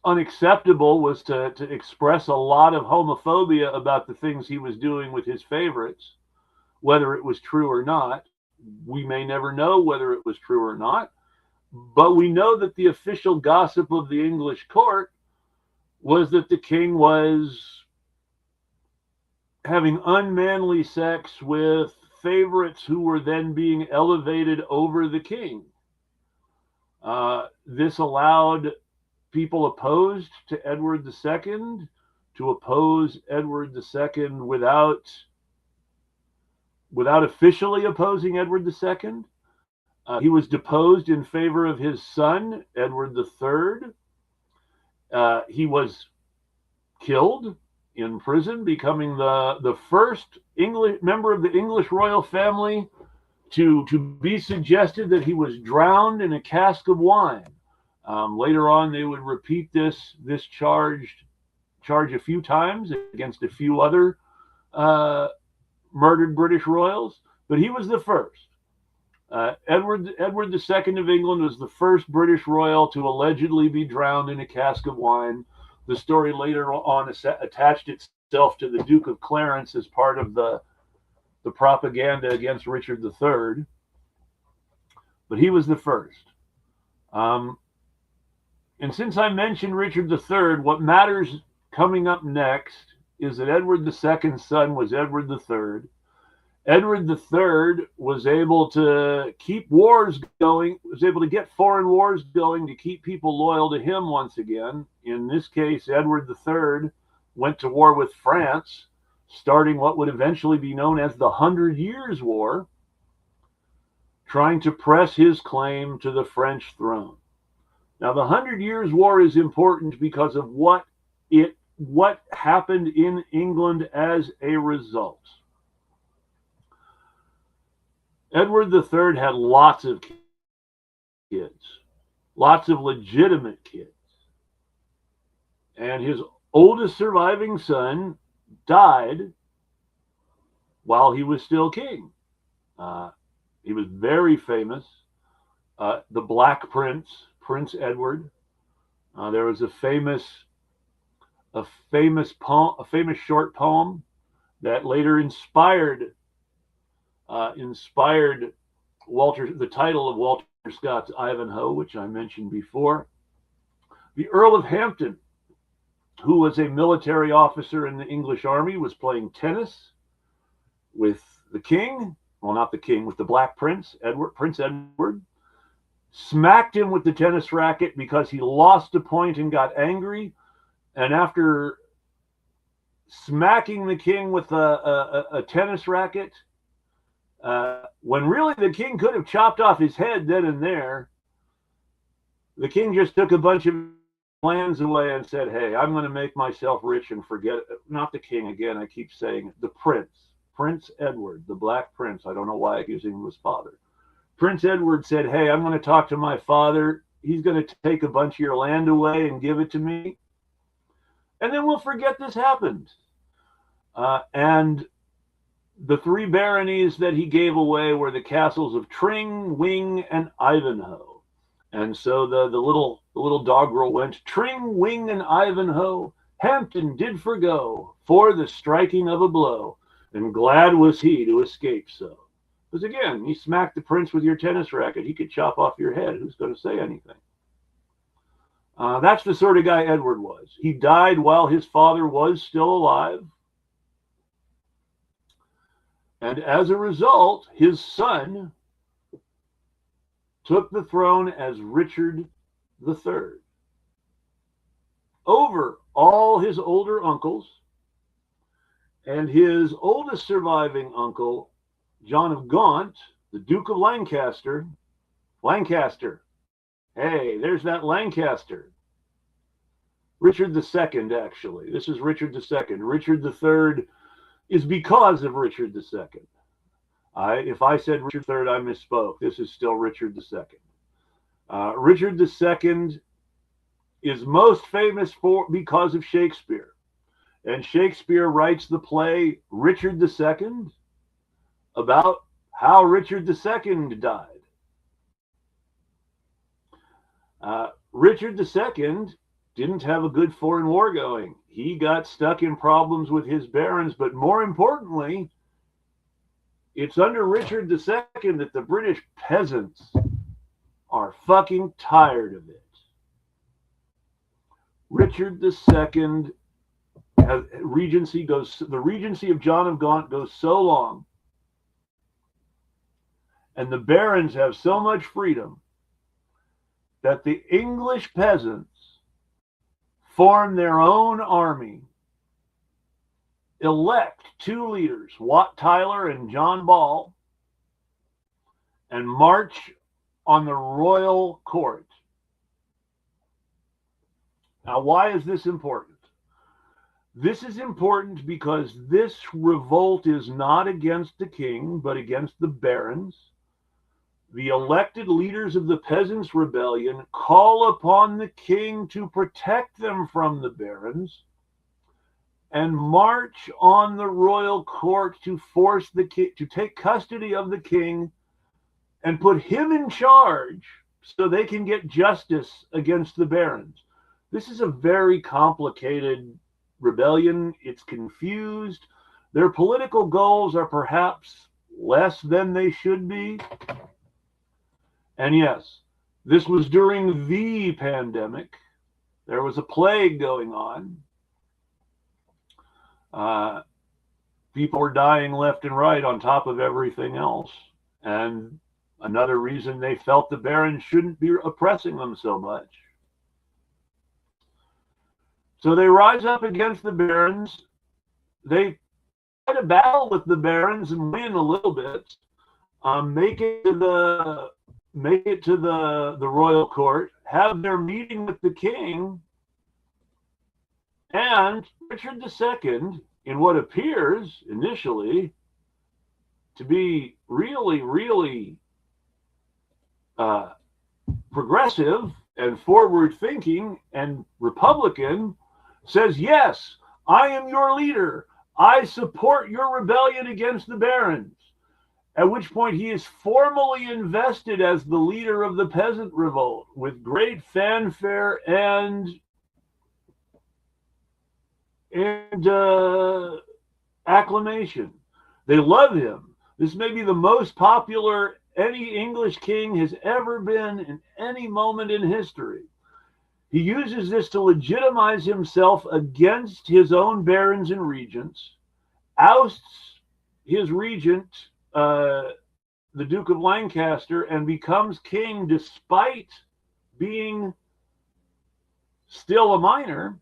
unacceptable was to express a lot of homophobia about the things he was doing with his favorites, whether it was true or not. We may never know whether it was true or not, but we know that the official gossip of the English court was that the king was having unmanly sex with favorites who were then being elevated over the king. This allowed people opposed to Edward II to oppose Edward II without officially opposing Edward II. He was deposed in favor of his son, Edward III. He was killed in prison, becoming the first English member of the English royal family to be suggested that he was drowned in a cask of wine. Later on, they would repeat this charge a few times against a few other murdered British royals, but he was the first. Edward II of England was the first British royal to allegedly be drowned in a cask of wine. The story later on attached itself to the Duke of Clarence as part of the propaganda against Richard III, but he was the first. And since I mentioned Richard III, what matters coming up next is that Edward II's son was Edward III. Edward III was able to keep wars going, was able to get foreign wars going to keep people loyal to him once again. In this case, Edward III went to war with France, starting what would eventually be known as the 100 Years' War, trying to press his claim to the French throne. Now, the 100 Years' War is important because of what happened in England as a result. Edward III had lots of kids, lots of legitimate kids. And his oldest surviving son died while he was still king. He was very famous, the Black Prince, Prince Edward. There was a famous short poem that later inspired the title of Walter Scott's Ivanhoe, which I mentioned before. The Earl of Hampton, who was a military officer in the English army, was playing tennis with the king. Well, not the king, with the Black Prince, Prince Edward. Smacked him with the tennis racket because he lost a point and got angry. And after smacking the king with a tennis racket, when really the king could have chopped off his head then and there, the king just took a bunch of lands away and said, hey, I'm going to make myself rich and forget it. Not the king again, I keep saying it. The Prince Edward, the Black Prince. I don't know why I keep using his father. Prince Edward said, hey, I'm going to talk to my father. He's going to take a bunch of your land away and give it to me. And then we'll forget this happened. And the three baronies that he gave away were the castles of Tring, Wing, and Ivanhoe. And so the little doggerel went, Tring, Wing, and Ivanhoe, Hampton did forgo for the striking of a blow, and glad was he to escape so. Because again, you smack the prince with your tennis racket, he could chop off your head. Who's going to say anything? That's the sort of guy Edward was. He died while his father was still alive. And as a result, his son took the throne as Richard III over all his older uncles, and his oldest surviving uncle, John of Gaunt, the Duke of Lancaster. Lancaster. Hey, there's that Lancaster. Richard II, actually. This is Richard II. Richard III is because of Richard II. If I said Richard III, I misspoke. This is still Richard II. Richard II is most famous because of Shakespeare. And Shakespeare writes the play Richard II about how Richard II died. Richard II didn't have a good foreign war going. He got stuck in problems with his barons, but more importantly, it's under Richard II that the British peasants are fucking tired of it. Richard II, the regency of John of Gaunt goes so long, and the barons have so much freedom that the English peasants form their own army, elect two leaders, Wat Tyler and John Ball, and march on the royal court. Now, why is this important? This is important because this revolt is not against the king, but against the barons. The elected leaders of the Peasants' Rebellion call upon the king to protect them from the barons and march on the royal court to force the king to take custody of the king and put him in charge so they can get justice against the barons. This is a very complicated rebellion. It's confused. Their political goals are perhaps less than they should be. And yes, this was during the pandemic. There was a plague going on. People were dying left and right on top of everything else. And another reason they felt the barons shouldn't be oppressing them so much. So they rise up against the barons. They fight a battle with the barons and win a little bit. Make it to the royal court, have their meeting with the king, and Richard II, in what appears initially to be really, really progressive and forward-thinking and Republican, says, yes, I am your leader. I support your rebellion against the barons. At which point he is formally invested as the leader of the peasant revolt with great fanfare and acclamation. They love him. This may be the most popular any English king has ever been in any moment in history. He uses this to legitimize himself against his own barons and regents, ousts his regent, the Duke of Lancaster, and becomes king despite being still a minor.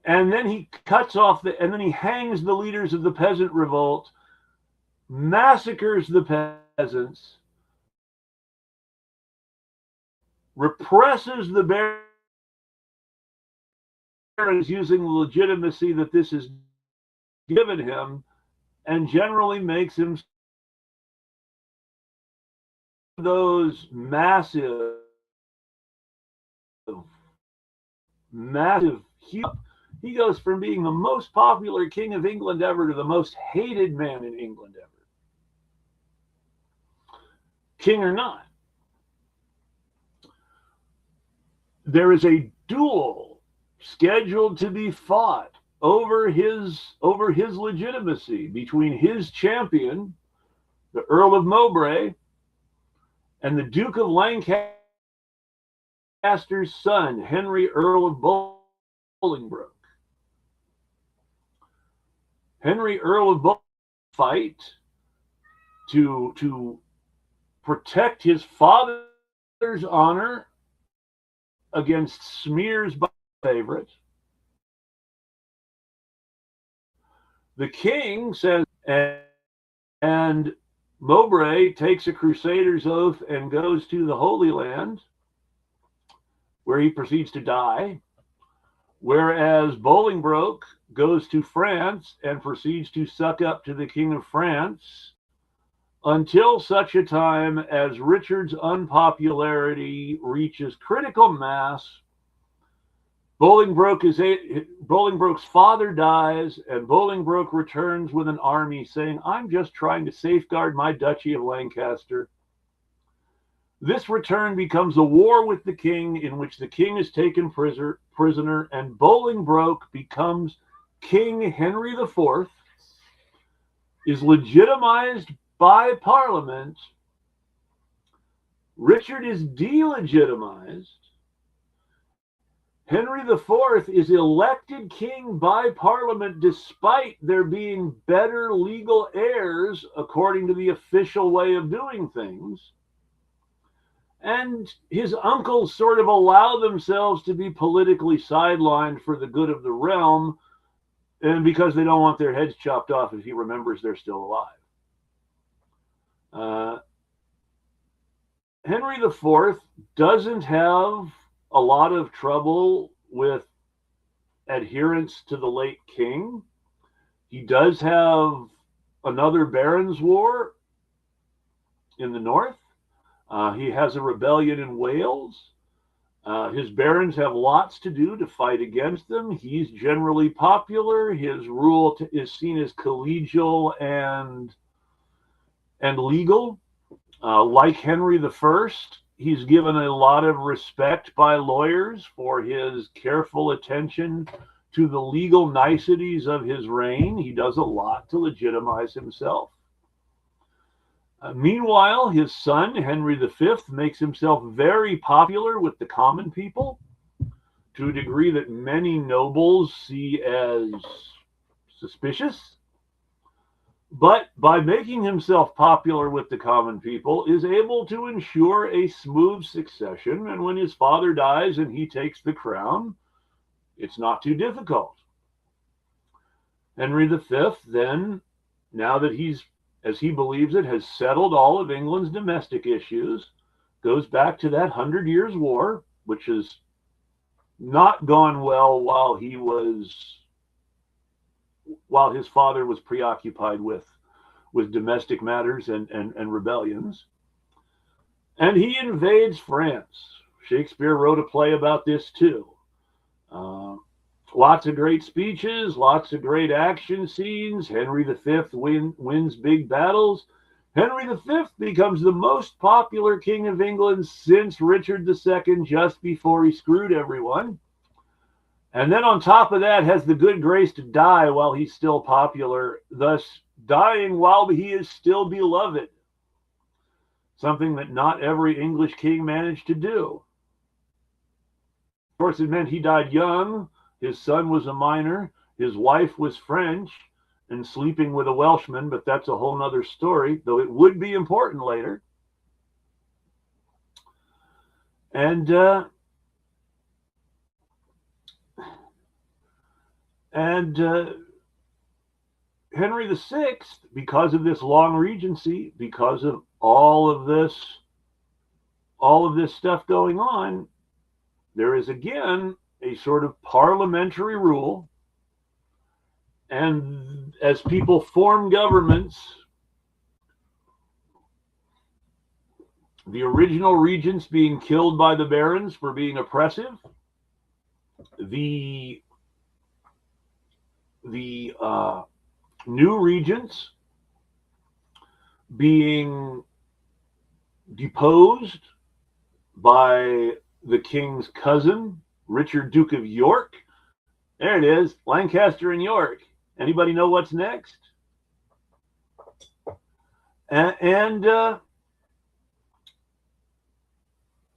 And then he and then he hangs the leaders of the peasant revolt, massacres the peasants, represses the barons using the legitimacy that this has given him, and generally makes him those massive, he goes from being the most popular king of England ever to the most hated man in England ever. King or not. There is a duel scheduled to be fought over his legitimacy between his champion, the Earl of Mowbray, and the Duke of Lancaster's son, Henry, Earl of Bolingbroke. Henry, Earl of Bolingbroke, fight to protect his father's honor against smears by favorite. The king says, and Mowbray takes a crusader's oath and goes to the Holy Land, where he proceeds to die, whereas Bolingbroke goes to France and proceeds to suck up to the King of France until such a time as Richard's unpopularity reaches critical mass. Bolingbroke's father dies, and Bolingbroke returns with an army saying, "I'm just trying to safeguard my Duchy of Lancaster." This return becomes a war with the king, in which the king is taken prisoner, and Bolingbroke becomes King Henry IV, is legitimized by Parliament. Richard is delegitimized. Henry IV is elected king by Parliament despite there being better legal heirs according to the official way of doing things. And his uncles sort of allow themselves to be politically sidelined for the good of the realm, and because they don't want their heads chopped off if he remembers they're still alive. Henry IV doesn't have a lot of trouble with adherence to the late king. He does have another Barons' War in the north. He has a rebellion in Wales. His barons have lots to do to fight against them. He's generally popular. His rule is seen as collegial and legal. Like Henry I, he's given a lot of respect by lawyers for his careful attention to the legal niceties of his reign. He does a lot to legitimize himself. Meanwhile, his son, Henry V, makes himself very popular with the common people to a degree that many nobles see as suspicious. But by making himself popular with the common people, is able to ensure a smooth succession. And when his father dies and he takes the crown, it's not too difficult. Henry V then, now that he's, as he believes it, has settled all of England's domestic issues, goes back to that 100 Years' War, which has not gone well while his father was preoccupied with domestic matters and rebellions. And he invades France. Shakespeare wrote a play about this too. Lots of great speeches, lots of great action scenes. Henry V wins big battles. Henry V becomes the most popular king of England since Richard II, just before he screwed everyone. And then on top of that, has the good grace to die while he's still popular, thus dying while he is still beloved. Something that not every English king managed to do. Of course, it meant he died young. His son was a minor. His wife was French and sleeping with a Welshman, but that's a whole nother story, though it would be important later. And Henry VI, because of this long regency, because of all of this stuff going on, there is again a sort of parliamentary rule. And as people form governments, the original regents being killed by the barons for being oppressive, the new regents being deposed by the king's cousin, Richard, Duke of York, There it is, Lancaster and York. Anybody know what's next? And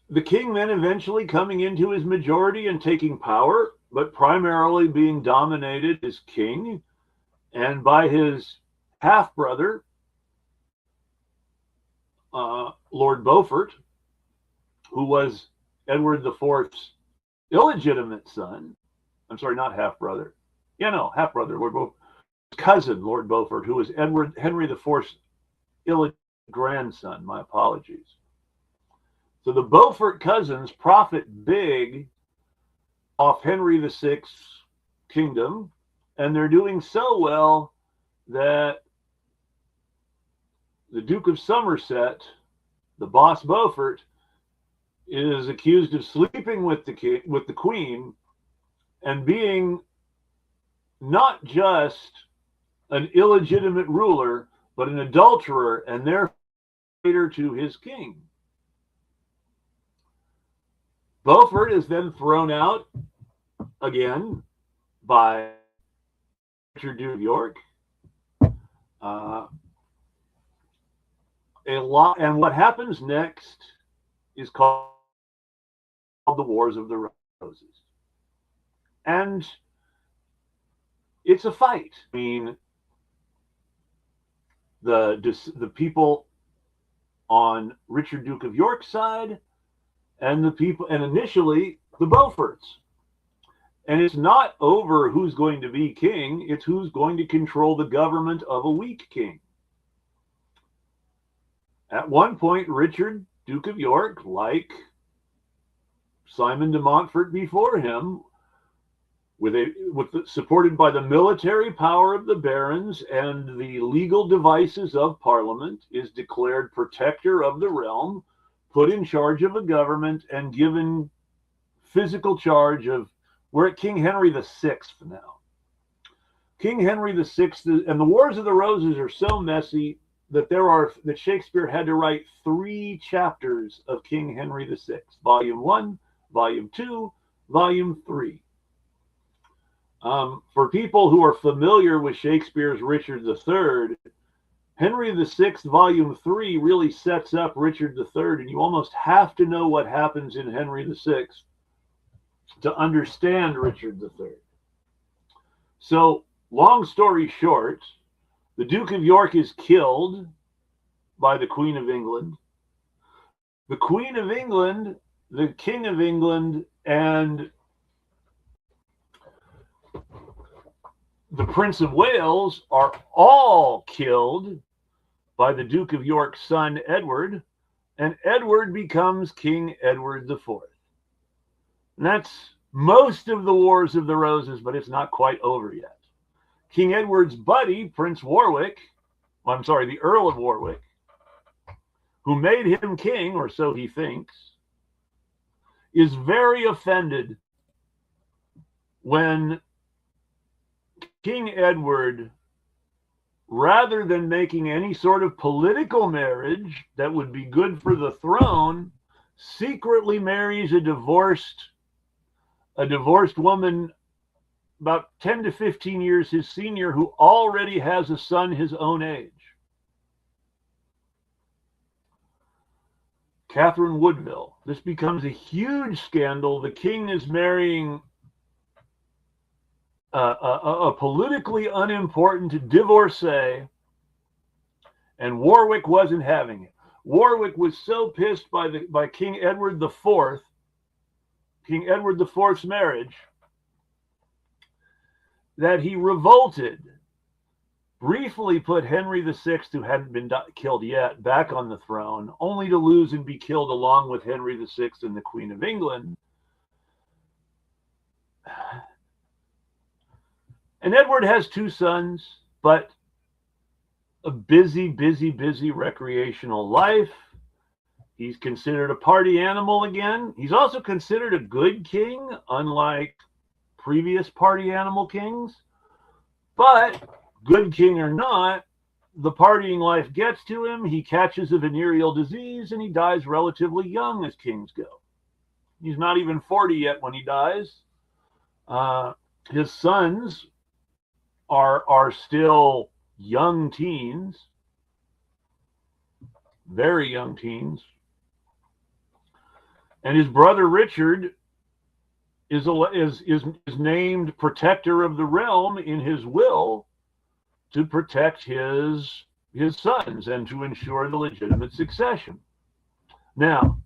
the king then eventually coming into his majority and taking power, but primarily being dominated as king and by his half-brother, Lord Beaufort, who was Edward IV's illegitimate son. I'm sorry, not half-brother. Yeah, no, half-brother, Lord Beaufort. Cousin, Lord Beaufort, who was Henry IV's illegitimate grandson. My apologies. So the Beaufort cousins profit big off Henry VI's kingdom, and they're doing so well that the Duke of Somerset, the boss Beaufort, is accused of sleeping with the Queen and being not just an illegitimate ruler, but an adulterer, and therefore traitor to his king. Beaufort is then thrown out again by Richard Duke of York. And what happens next is called the Wars of the Roses. And it's a fight between the people on Richard Duke of York's side and initially the Beauforts. And it's not over who's going to be king, it's who's going to control the government of a weak king. At one point, Richard, Duke of York, like Simon de Montfort before him, supported by the military power of the barons and the legal devices of Parliament, is declared protector of the realm, put in charge of a government, and given physical charge of. We're at King Henry VI now. King Henry VI, and the Wars of the Roses are so messy that Shakespeare had to write 3 chapters of King Henry VI, Volume 1, Volume 2, Volume 3. For people who are familiar with Shakespeare's Richard III, Henry VI, Volume 3 really sets up Richard III, and you almost have to know what happens in Henry VI to understand Richard III. So, long story short, the Duke of York is killed by the Queen of England. The Queen of England, the King of England, and the Prince of Wales are all killed by the Duke of York's son, Edward, and Edward becomes King Edward IV. And that's most of the Wars of the Roses, but it's not quite over yet. King Edward's buddy, Prince Warwick, the Earl of Warwick, who made him king, or so he thinks, is very offended when King Edward, rather than making any sort of political marriage that would be good for the throne, secretly marries a divorced woman about 10 to 15 years his senior, who already has a son his own age. Catherine Woodville. This becomes a huge scandal. The king is marrying a politically unimportant divorcee, and Warwick wasn't having it. Warwick was so pissed by King Edward IV, King Edward IV's marriage, that he revolted, briefly put Henry VI, who hadn't been killed yet, back on the throne, only to lose and be killed along with Henry VI and the Queen of England. And Edward has 2 sons, but a busy recreational life. He's considered a party animal again. He's also considered a good king, unlike previous party animal kings. But good king or not, the partying life gets to him. He catches a venereal disease and he dies relatively young, as kings go. He's not even 40 yet when he dies. His sons are still young teens, very young teens, and his brother Richard is named protector of the realm in his will to protect his sons and to ensure the legitimate succession. Now,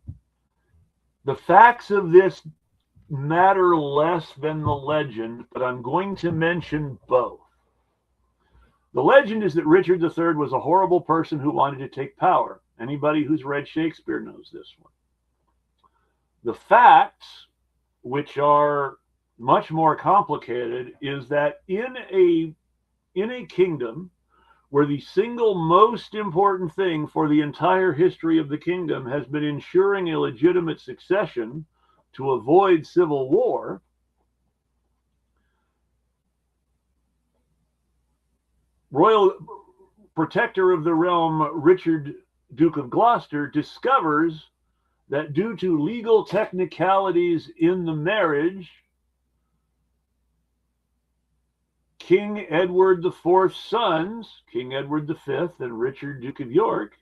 the facts of this matter less than the legend, but I'm going to mention both. The legend is that Richard III was a horrible person who wanted to take power. Anybody who's read Shakespeare knows this one. The facts, which are much more complicated, is that in a kingdom where the single most important thing for the entire history of the kingdom has been ensuring a legitimate succession to avoid civil war, royal protector of the realm Richard, Duke of Gloucester, discovers that due to legal technicalities in the marriage, King Edward IV's sons, King Edward V and Richard, Duke of York,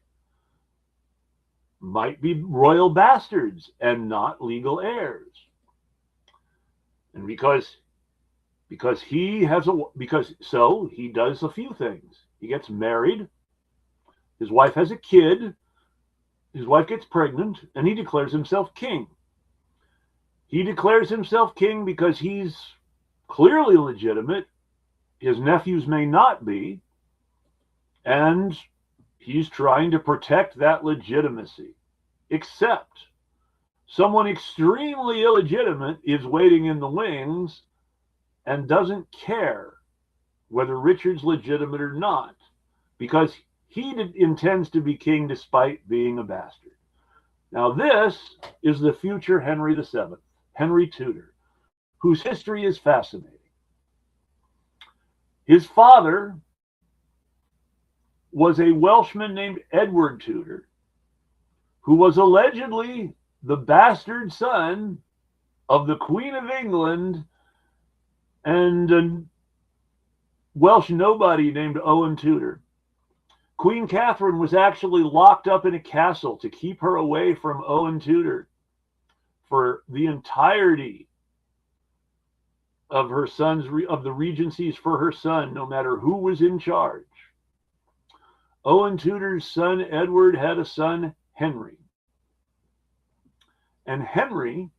might be royal bastards and not legal heirs. And because he does a few things. He gets married, his wife has a kid, his wife gets pregnant, and he declares himself king. He declares himself king because he's clearly legitimate. His nephews may not be, and he's trying to protect that legitimacy. Except someone extremely illegitimate is waiting in the wings and doesn't care whether Richard's legitimate or not, because he intends to be king despite being a bastard. Now, this is the future Henry VII, Henry Tudor, whose history is fascinating. His father was a Welshman named Edward Tudor, who was allegedly the bastard son of the Queen of England and a Welsh nobody named Owen Tudor. Queen Catherine was actually locked up in a castle to keep her away from Owen Tudor for the entirety of her son's of the regencies for her son, no matter who was in charge. Owen Tudor's son Edward had a son, Henry. And Henry,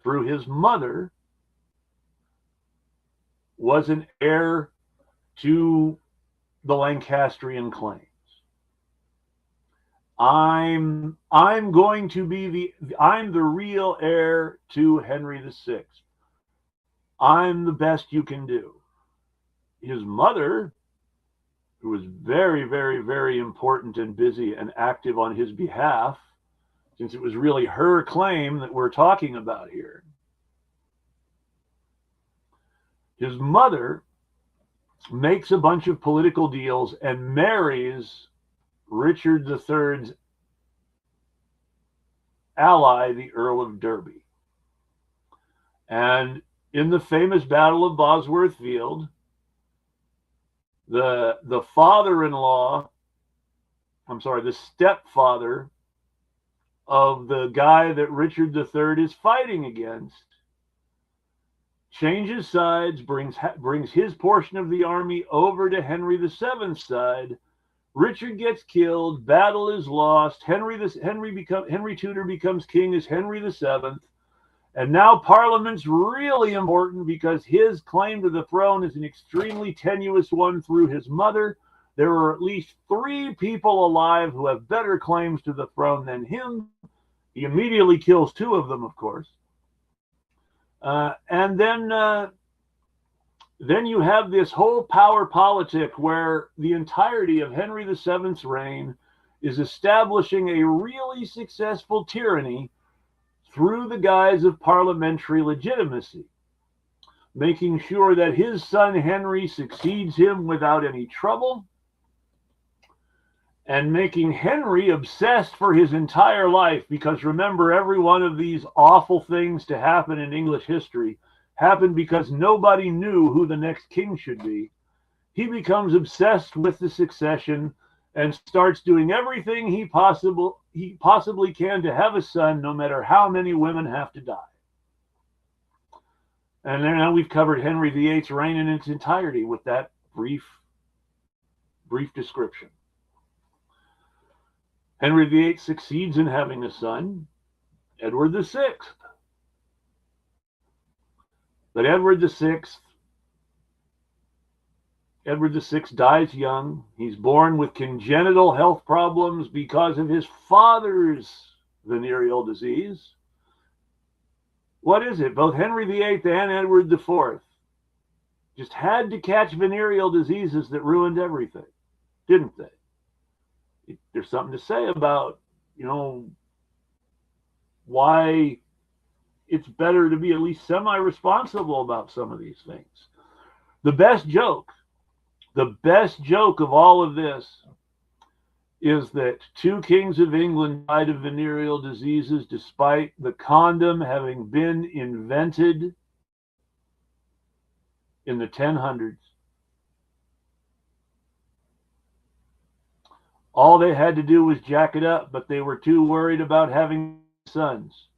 through his mother, was an heir to the Lancastrian claims. I'm the real heir to Henry VI. I'm the best you can do. His mother, who was very, very, very important and busy and active on his behalf, since it was really her claim that we're talking about here. His mother makes a bunch of political deals and marries Richard III's ally, the Earl of Derby. And in the famous Battle of Bosworth Field, the stepfather of the guy that Richard III is fighting against, changes sides, brings his portion of the army over to Henry VII's side. Richard gets killed, battle is lost, Henry Tudor becomes king as Henry VII, and now Parliament's really important because his claim to the throne is an extremely tenuous one through his mother. There are at least 3 people alive who have better claims to the throne than him. He immediately kills 2 of them, of course. And then you have this whole power politic where the entirety of Henry VII's reign is establishing a really successful tyranny through the guise of parliamentary legitimacy, making sure that his son Henry succeeds him without any trouble, and making Henry obsessed for his entire life, because remember, every one of these awful things to happen in English history happened because nobody knew who the next king should be. He becomes obsessed with the succession and starts doing everything he possibly can to have a son, no matter how many women have to die. And now we've covered Henry VIII's reign in its entirety with that brief description. Henry VIII succeeds in having a son, Edward VI. But Edward VI dies young. He's born with congenital health problems because of his father's venereal disease. What is it? Both Henry VIII and Edward IV just had to catch venereal diseases that ruined everything, didn't they? There's something to say about, why it's better to be at least semi-responsible about some of these things. The best joke of all of this is that 2 kings of England died of venereal diseases despite the condom having been invented in the 1000s. All they had to do was jack it up, but they were too worried about having sons.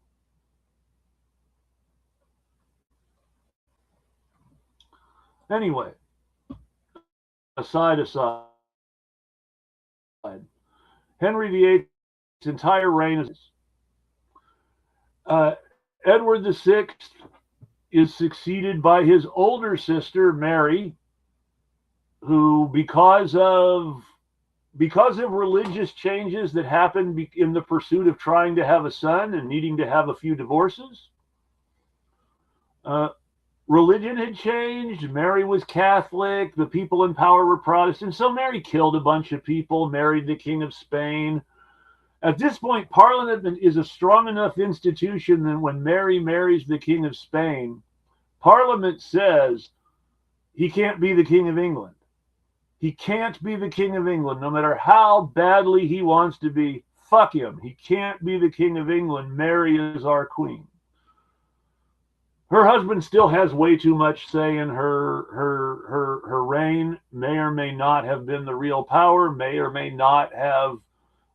Anyway, aside. Henry VIII's entire reign is Edward VI is succeeded by his older sister Mary, who because of religious changes that happened in the pursuit of trying to have a son and needing to have a few divorces, religion had changed. Mary was Catholic. The people in power were Protestant. So Mary killed a bunch of people, married the King of Spain. At this point, Parliament is a strong enough institution that when Mary marries the King of Spain, Parliament says he can't be the King of England. He can't be the King of England, no matter how badly he wants to be. Fuck him. He can't be the King of England. Mary is our queen. Her husband still has way too much say in her reign, may or may not have been the real power, may or may not have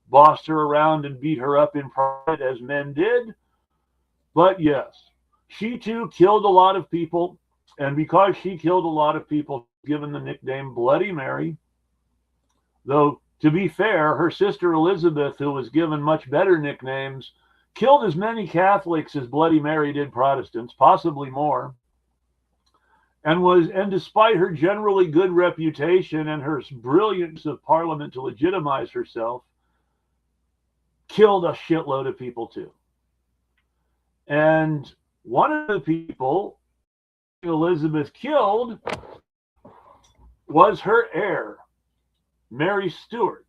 bossed her around and beat her up in private as men did. But yes, she too killed a lot of people. And because she killed a lot of people, given the nickname Bloody Mary. Though, to be fair, her sister Elizabeth, who was given much better nicknames, killed as many Catholics as Bloody Mary did Protestants, possibly more. And despite her generally good reputation and her brilliance of Parliament to legitimize herself, killed a shitload of people too. And one of the people Elizabeth killed was her heir, Mary Stuart,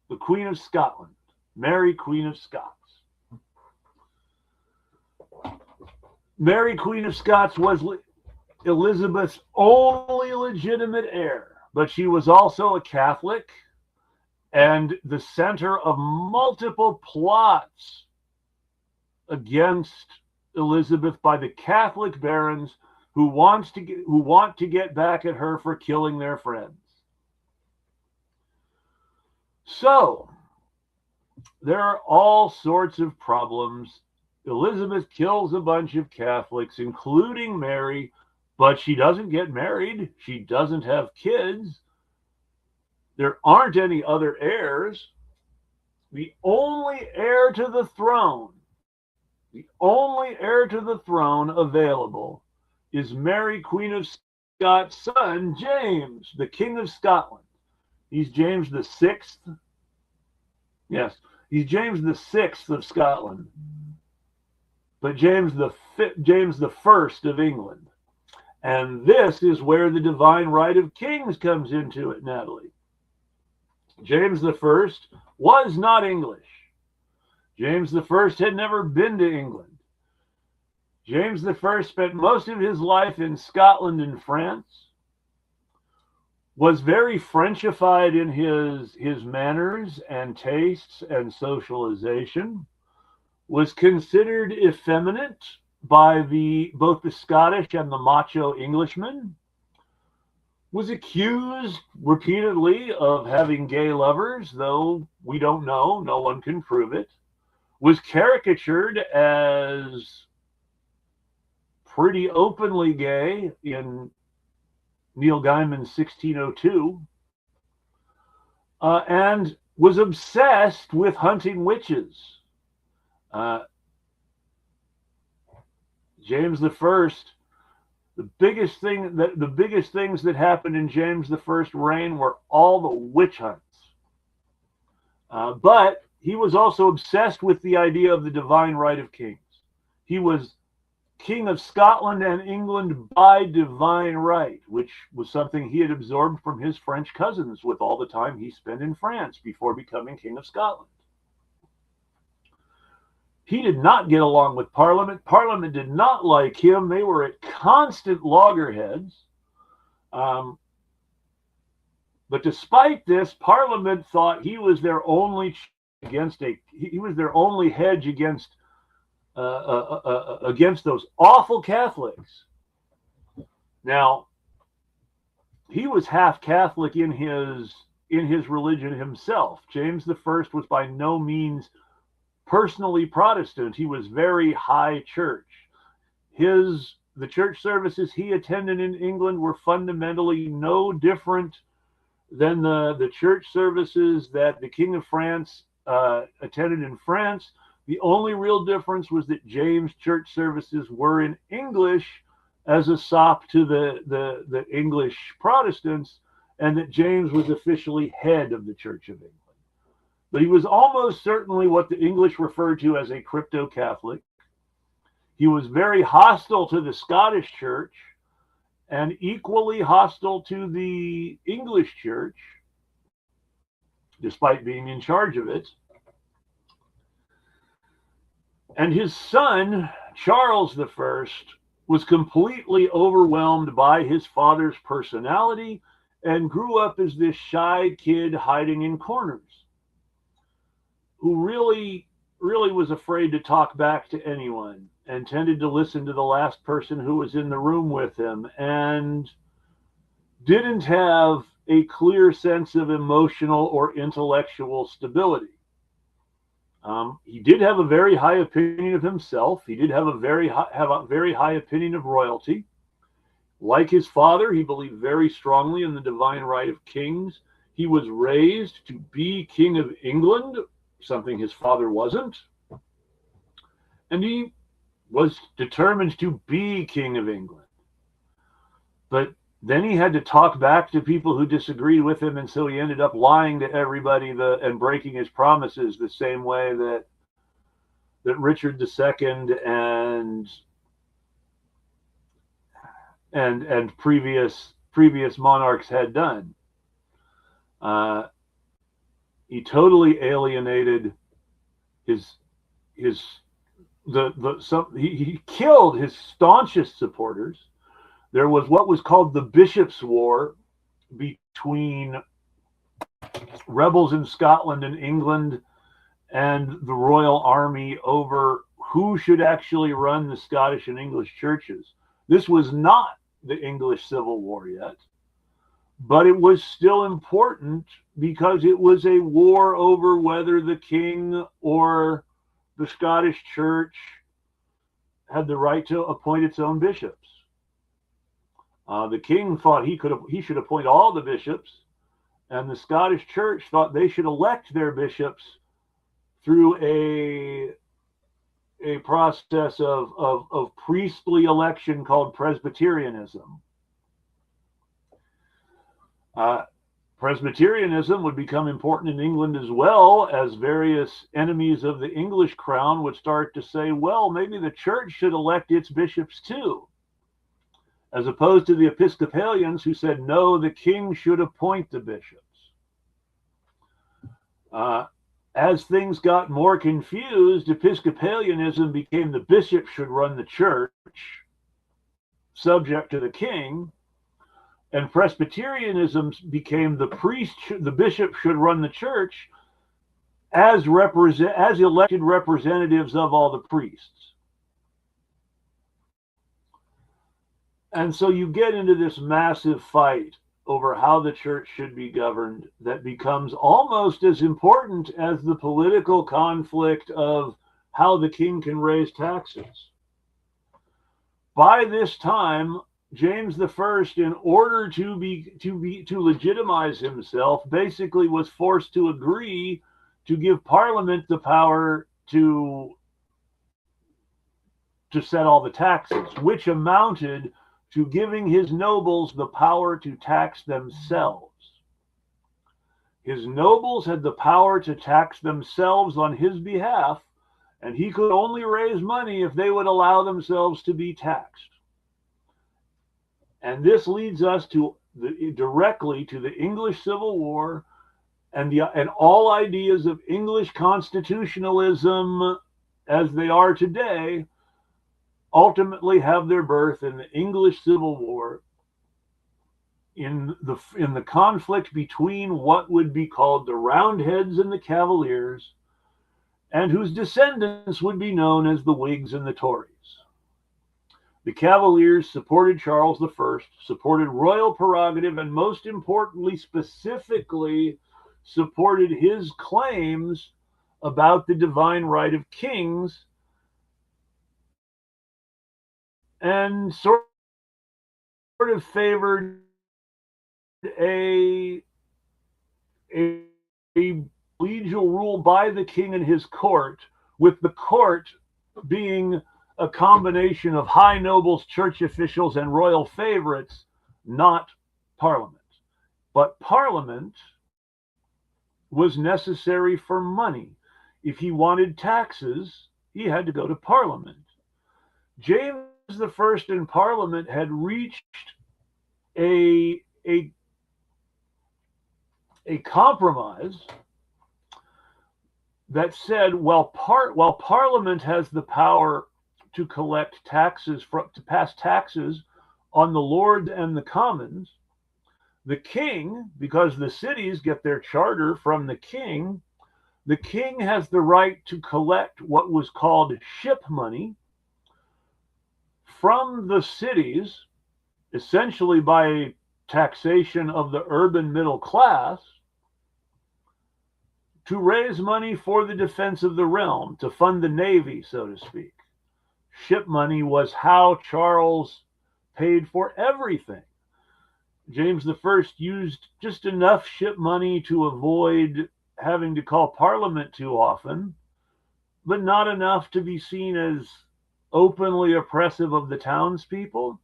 the Queen of Scotland, Mary, Queen of Scots. Mary, Queen of Scots was Elizabeth's only legitimate heir, but she was also a Catholic and the center of multiple plots against Elizabeth by the Catholic barons who want to get back at her for killing their friends. So there are all sorts of problems. Elizabeth kills a bunch of Catholics, including Mary, but she doesn't get married. She doesn't have kids. There aren't any other heirs. The only heir to the throne available is Mary, Queen of Scots' son, James, the King of Scotland. He's James the Sixth. Yes, he's James the Sixth of Scotland, but James the First of England. And this is where the divine right of kings comes into it, Natalie. James the First was not English. James the First had never been to England. James the First spent most of his life in Scotland and France, was very Frenchified in his manners and tastes and socialization, was considered effeminate by both the Scottish and the macho Englishmen, was accused repeatedly of having gay lovers, though we don't know, no one can prove it, was caricatured as pretty openly gay in Neil Gaiman's 1602, and was obsessed with hunting witches. James the First, the biggest things that happened in James the First reign were all the witch hunts. But he was also obsessed with the idea of the divine right of kings. He was King of Scotland and England by divine right, which was something he had absorbed from his French cousins with all the time he spent in France before becoming King of Scotland. He did not get along with Parliament. Parliament did not like him. They were at constant loggerheads. But despite this, Parliament thought he was their only hedge against those awful Catholics. Now, he was half Catholic in his religion himself. James the First was by no means personally Protestant. He was very high church. The church services he attended in England were fundamentally no different than the church services that the King of France attended in France. The only real difference was that James' church services were in English as a sop to the English Protestants, and that James was officially head of the Church of England. But he was almost certainly what the English referred to as a crypto-Catholic. He was very hostile to the Scottish church and equally hostile to the English church, despite being in charge of it. And his son, Charles I, was completely overwhelmed by his father's personality and grew up as this shy kid hiding in corners, who really was afraid to talk back to anyone and tended to listen to the last person who was in the room with him, and didn't have a clear sense of emotional or intellectual stability. He did have a very high opinion of himself. He did have a very high opinion of royalty. Like his father, he believed very strongly in the divine right of kings. He was raised to be King of England, something his father wasn't. And he was determined to be King of England. But then he had to talk back to people who disagreed with him, and so he ended up lying to everybody and breaking his promises the same way that Richard II and previous monarchs had done. He totally alienated he killed his staunchest supporters. There was what was called the Bishops' War between rebels in Scotland and England and the Royal Army over who should actually run the Scottish and English churches. This was not the English Civil War yet, but it was still important because it was a war over whether the king or the Scottish church had the right to appoint its own bishops. The king thought he should appoint all the bishops, and the Scottish church thought they should elect their bishops through a process of priestly election called Presbyterianism. Presbyterianism would become important in England as well, as various enemies of the English crown would start to say, well, maybe the church should elect its bishops too, as opposed to the Episcopalians who said, no, the king should appoint the bishops. As things got more confused, Episcopalianism became the bishop should run the church, subject to the king, and Presbyterianism became the bishop should run the church as elected representatives of all the priests. And so you get into this massive fight over how the church should be governed that becomes almost as important as the political conflict of how the king can raise taxes. By this time, James I, in order to legitimize himself, basically was forced to agree to give Parliament the power to set all the taxes, which amounted to giving his nobles the power to tax themselves. His nobles had the power to tax themselves on his behalf, and he could only raise money if they would allow themselves to be taxed. And this leads us directly to the English Civil War and all ideas of English constitutionalism as they are today ultimately have their birth in the English Civil War, in the conflict between what would be called the Roundheads and the Cavaliers, and whose descendants would be known as the Whigs and the Tories. The Cavaliers supported Charles I, supported royal prerogative, and most importantly, specifically, supported his claims about the divine right of kings, and sort of favored a collegial rule by the king and his court, with the court being a combination of high nobles, church officials, and royal favorites, not parliament. But parliament was necessary for money. If he wanted taxes, he had to go to parliament. James I in parliament had reached a compromise that said, while Parliament has the power to collect taxes, to pass taxes on the Lords and the Commons, the king, because the cities get their charter from the king has the right to collect what was called ship money from the cities, essentially by taxation of the urban middle class, to raise money for the defense of the realm, to fund the navy, so to speak. Ship money was how Charles paid for everything. James I used just enough ship money to avoid having to call Parliament too often, but not enough to be seen as openly oppressive of the townspeople.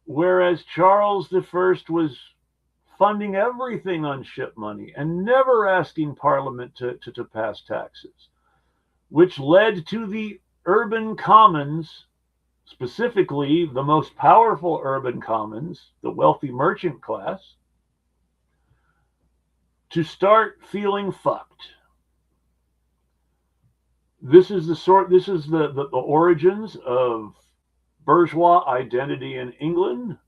Whereas Charles I was funding everything on ship money and never asking Parliament to pass taxes, which led to the urban commons, specifically the most powerful urban commons, the wealthy merchant class, to start feeling fucked. This is the origins of bourgeois identity in England,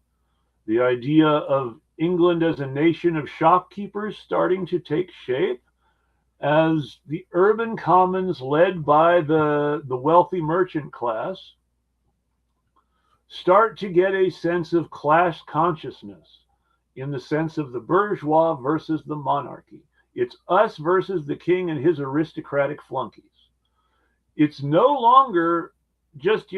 the idea of England as a nation of shopkeepers starting to take shape as the urban commons led by the wealthy merchant class start to get a sense of class consciousness in the sense of the bourgeois versus the monarchy. It's us versus the king and his aristocratic flunkies. It's no longer just,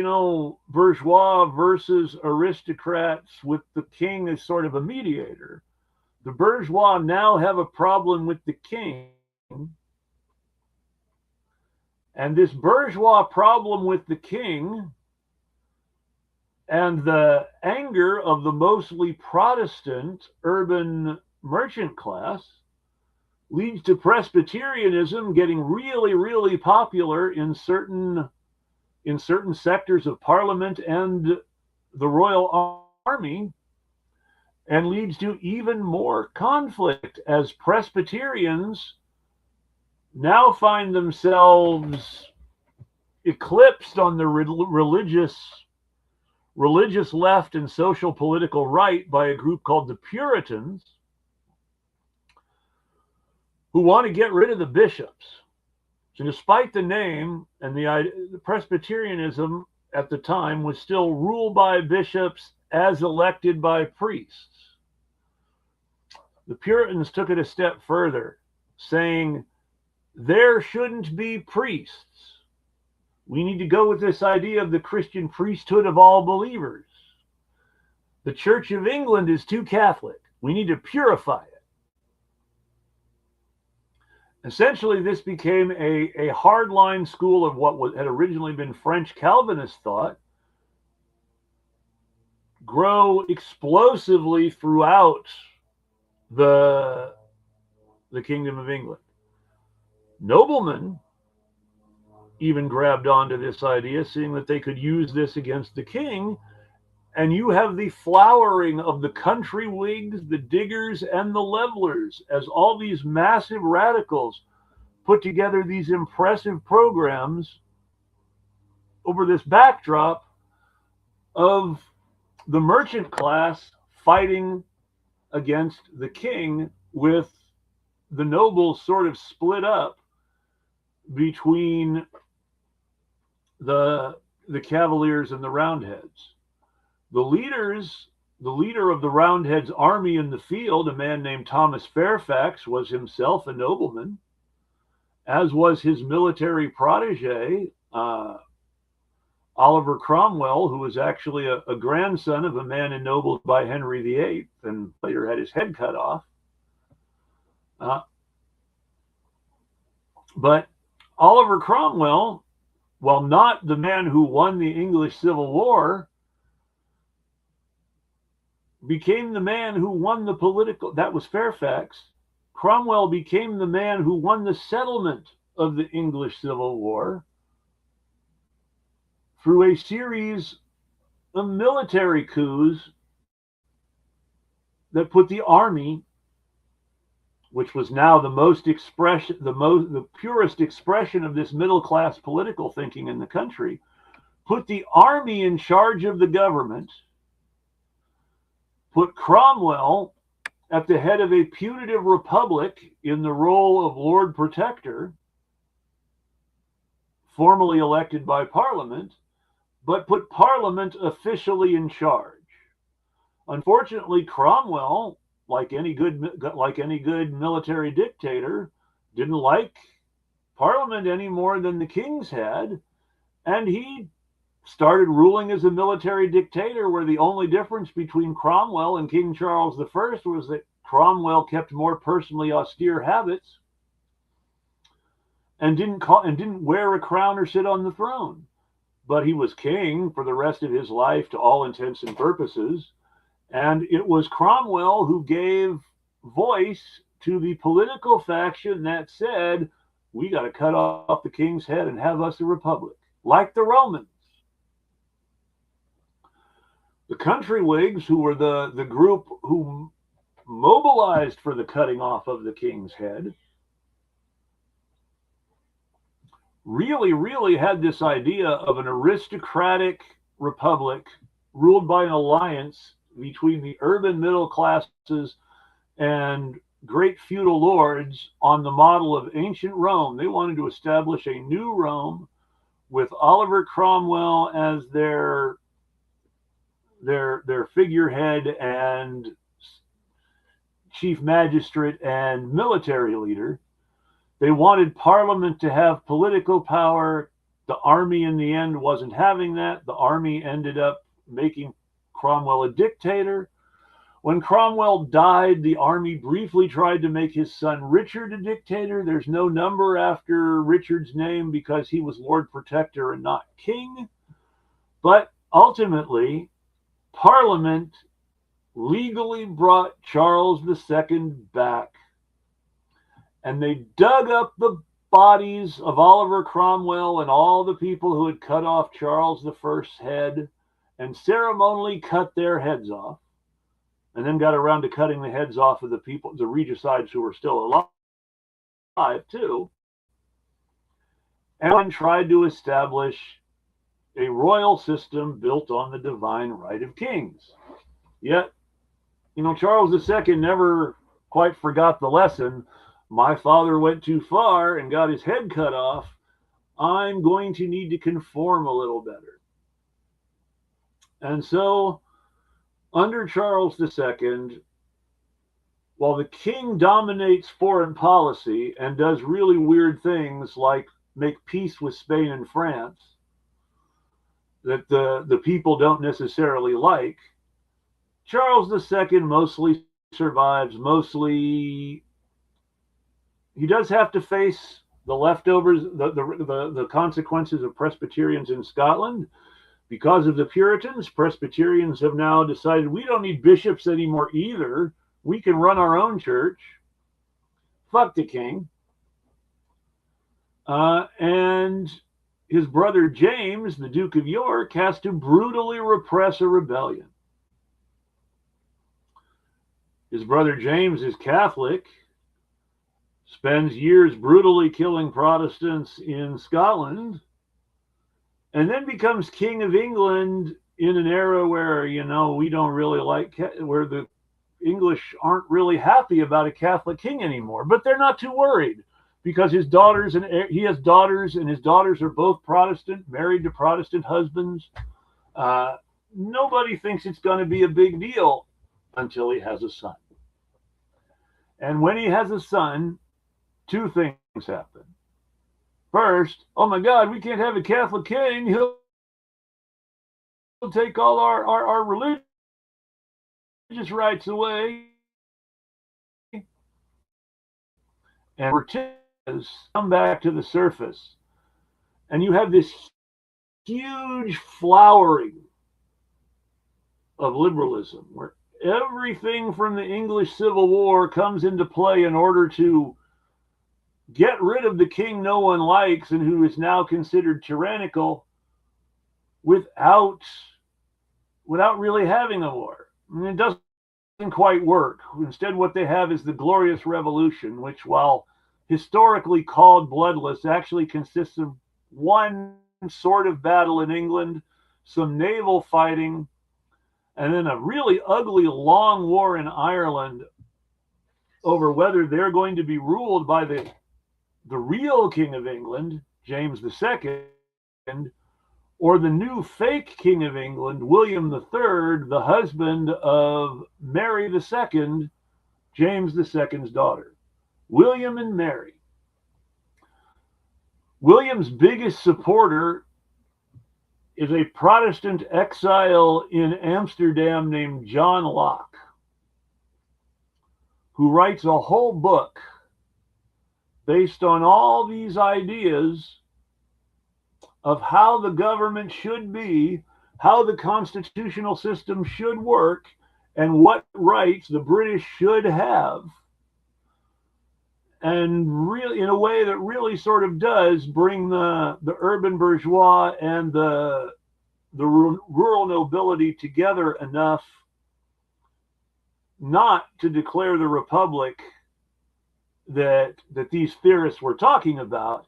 bourgeois versus aristocrats with the king as sort of a mediator. The bourgeois now have a problem with the king. And this bourgeois problem with the king and the anger of the mostly Protestant urban merchant class leads to Presbyterianism getting really, really popular in certain sectors of Parliament and the Royal Army, and leads to even more conflict as Presbyterians now find themselves eclipsed on the religious left and social political right by a group called the Puritans, who want to get rid of the bishops. So despite the name and the Presbyterianism at the time was still ruled by bishops as elected by priests. The Puritans took it a step further, saying there shouldn't be priests. We need to go with this idea of the Christian priesthood of all believers. The Church of England is too Catholic. We need to purify it. Essentially, this became a hardline school of what had originally been French Calvinist thought, grow explosively throughout the Kingdom of England. Noblemen even grabbed onto this idea, seeing that they could use this against the king. And you have the flowering of the country Whigs, the diggers, and the levelers, as all these massive radicals put together these impressive programs over this backdrop of the merchant class fighting against the king, with the nobles sort of split up between the Cavaliers and the Roundheads. The leader of the Roundheads' army in the field, a man named Thomas Fairfax, was himself a nobleman, as was his military protege, Oliver Cromwell, who was actually a grandson of a man ennobled by Henry VIII and later had his head cut off. But Oliver Cromwell, while not the man who won the English Civil War, became the man who won the political, that was Fairfax. Cromwell became the man who won the settlement of the English Civil War through a series of military coups that put the army, which was now the purest expression of this middle class political thinking in the country, put the army in charge of the government, put Cromwell at the head of a putative republic in the role of Lord Protector, formally elected by Parliament, but put Parliament officially in charge. Unfortunately, Cromwell, like any good military dictator, didn't like Parliament any more than the kings had, and he started ruling as a military dictator, where the only difference between Cromwell and King Charles I was that Cromwell kept more personally austere habits and didn't wear a crown or sit on the throne. But he was king for the rest of his life to all intents and purposes. And it was Cromwell who gave voice to the political faction that said, we got to cut off the king's head and have us a republic, like the Romans. The country Whigs, who were the group who mobilized for the cutting off of the king's head, really had this idea of an aristocratic republic ruled by an alliance between the urban middle classes and great feudal lords on the model of ancient Rome. They wanted to establish a new Rome with Oliver Cromwell as their figurehead and chief magistrate and military leader. They wanted Parliament to have political power. The army in the end wasn't having that. The army ended up making Cromwell a dictator. When Cromwell died, the army briefly tried to make his son Richard a dictator. There's no number after Richard's name because he was Lord Protector and not king. But ultimately, Parliament legally brought Charles II back, and they dug up the bodies of Oliver Cromwell and all the people who had cut off Charles I's head and ceremonially cut their heads off, and then got around to cutting the heads off of the people, the regicides who were still alive too, and tried to establish a royal system built on the divine right of kings. Yet, Charles II never quite forgot the lesson. My father went too far and got his head cut off. I'm going to need to conform a little better. And so, under Charles II, while the king dominates foreign policy and does really weird things like make peace with Spain and France that the people don't necessarily like, Charles II mostly survives. Mostly, he does have to face the leftovers, the consequences of Presbyterians in Scotland. Because of the Puritans, Presbyterians have now decided we don't need bishops anymore either. We can run our own church. Fuck the king. And his brother James, the Duke of York, has to brutally repress a rebellion. His brother James is Catholic, spends years brutally killing Protestants in Scotland, and then becomes King of England in an era where, we don't really like, where the English aren't really happy about a Catholic king anymore. But they're not too worried because he has daughters, and his daughters are both Protestant, married to Protestant husbands. Nobody thinks it's going to be a big deal until he has a son. And when he has a son, two things happen. First, oh my God, we can't have a Catholic king. He'll take all our religious rights away. And has come back to the surface. And you have this huge flowering of liberalism where everything from the English Civil War comes into play in order to get rid of the king no one likes and who is now considered tyrannical without really having a war. I mean, it doesn't quite work. Instead, what they have is the Glorious Revolution, which, while historically called bloodless, actually consists of one sort of battle in England, some naval fighting, and then a really ugly long war in Ireland over whether they're going to be ruled by the real King of England, James II, or the new fake King of England, William III, the husband of Mary II, James II's daughter. William and Mary. William's biggest supporter is a Protestant exile in Amsterdam named John Locke, who writes a whole book based on all these ideas of how the government should be, how the constitutional system should work, and what rights the British should have. And really, in a way that really sort of does bring the urban bourgeois and the rural nobility together enough not to declare the republic that these theorists were talking about,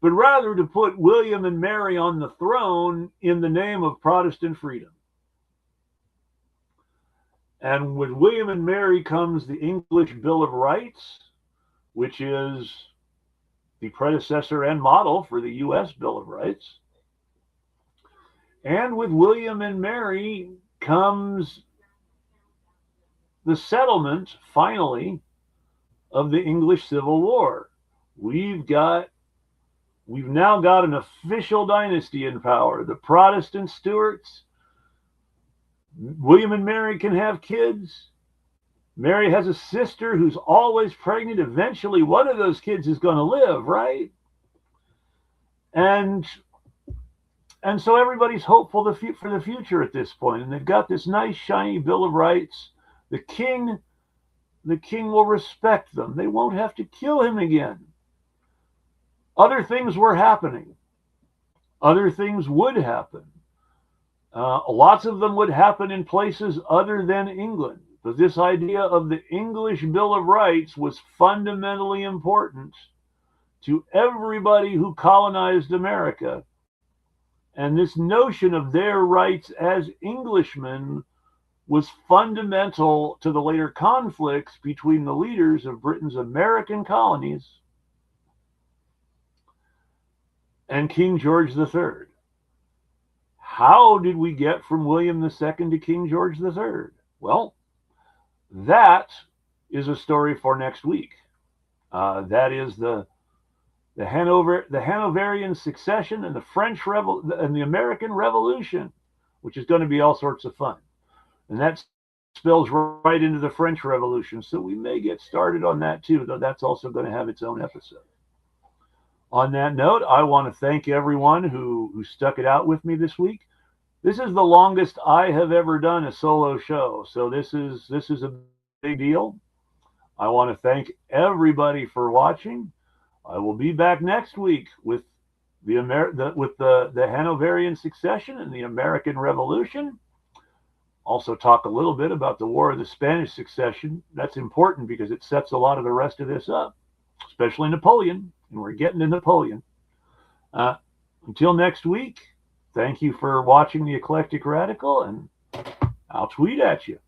but rather to put William and Mary on the throne in the name of Protestant freedom. And with William and Mary comes the English Bill of Rights, which is the predecessor and model for the US Bill of Rights. And with William and Mary comes the settlement, finally, of the English Civil War. We've now got an official dynasty in power. The Protestant Stuarts. William and Mary can have kids. Mary has a sister who's always pregnant. Eventually, one of those kids is going to live, right? And so everybody's hopeful for the future at this point. And they've got this nice, shiny Bill of Rights. The king will respect them. They won't have to kill him again. Other things were happening. Other things would happen. Lots of them would happen in places other than England. But this idea of the English Bill of Rights was fundamentally important to everybody who colonized America. And this notion of their rights as Englishmen was fundamental to the later conflicts between the leaders of Britain's American colonies and King George III. how did we get from William II to King George III? Well, that is a story for next week. That is the Hanoverian succession and and the American Revolution, which is going to be all sorts of fun. And that spills right into the French Revolution. So we may get started on that too, though that's also going to have its own episode. On that note, I want to thank everyone who stuck it out with me this week. This is the longest I have ever done a solo show, so this is a big deal. I want to thank everybody for watching. I will be back next week with the Hanoverian succession and the American Revolution. Also talk a little bit about the War of the Spanish Succession. That's important because it sets a lot of the rest of this up, especially Napoleon, and we're getting to Napoleon. Until next week, thank you for watching the Eclectic Radical, and I'll tweet at you.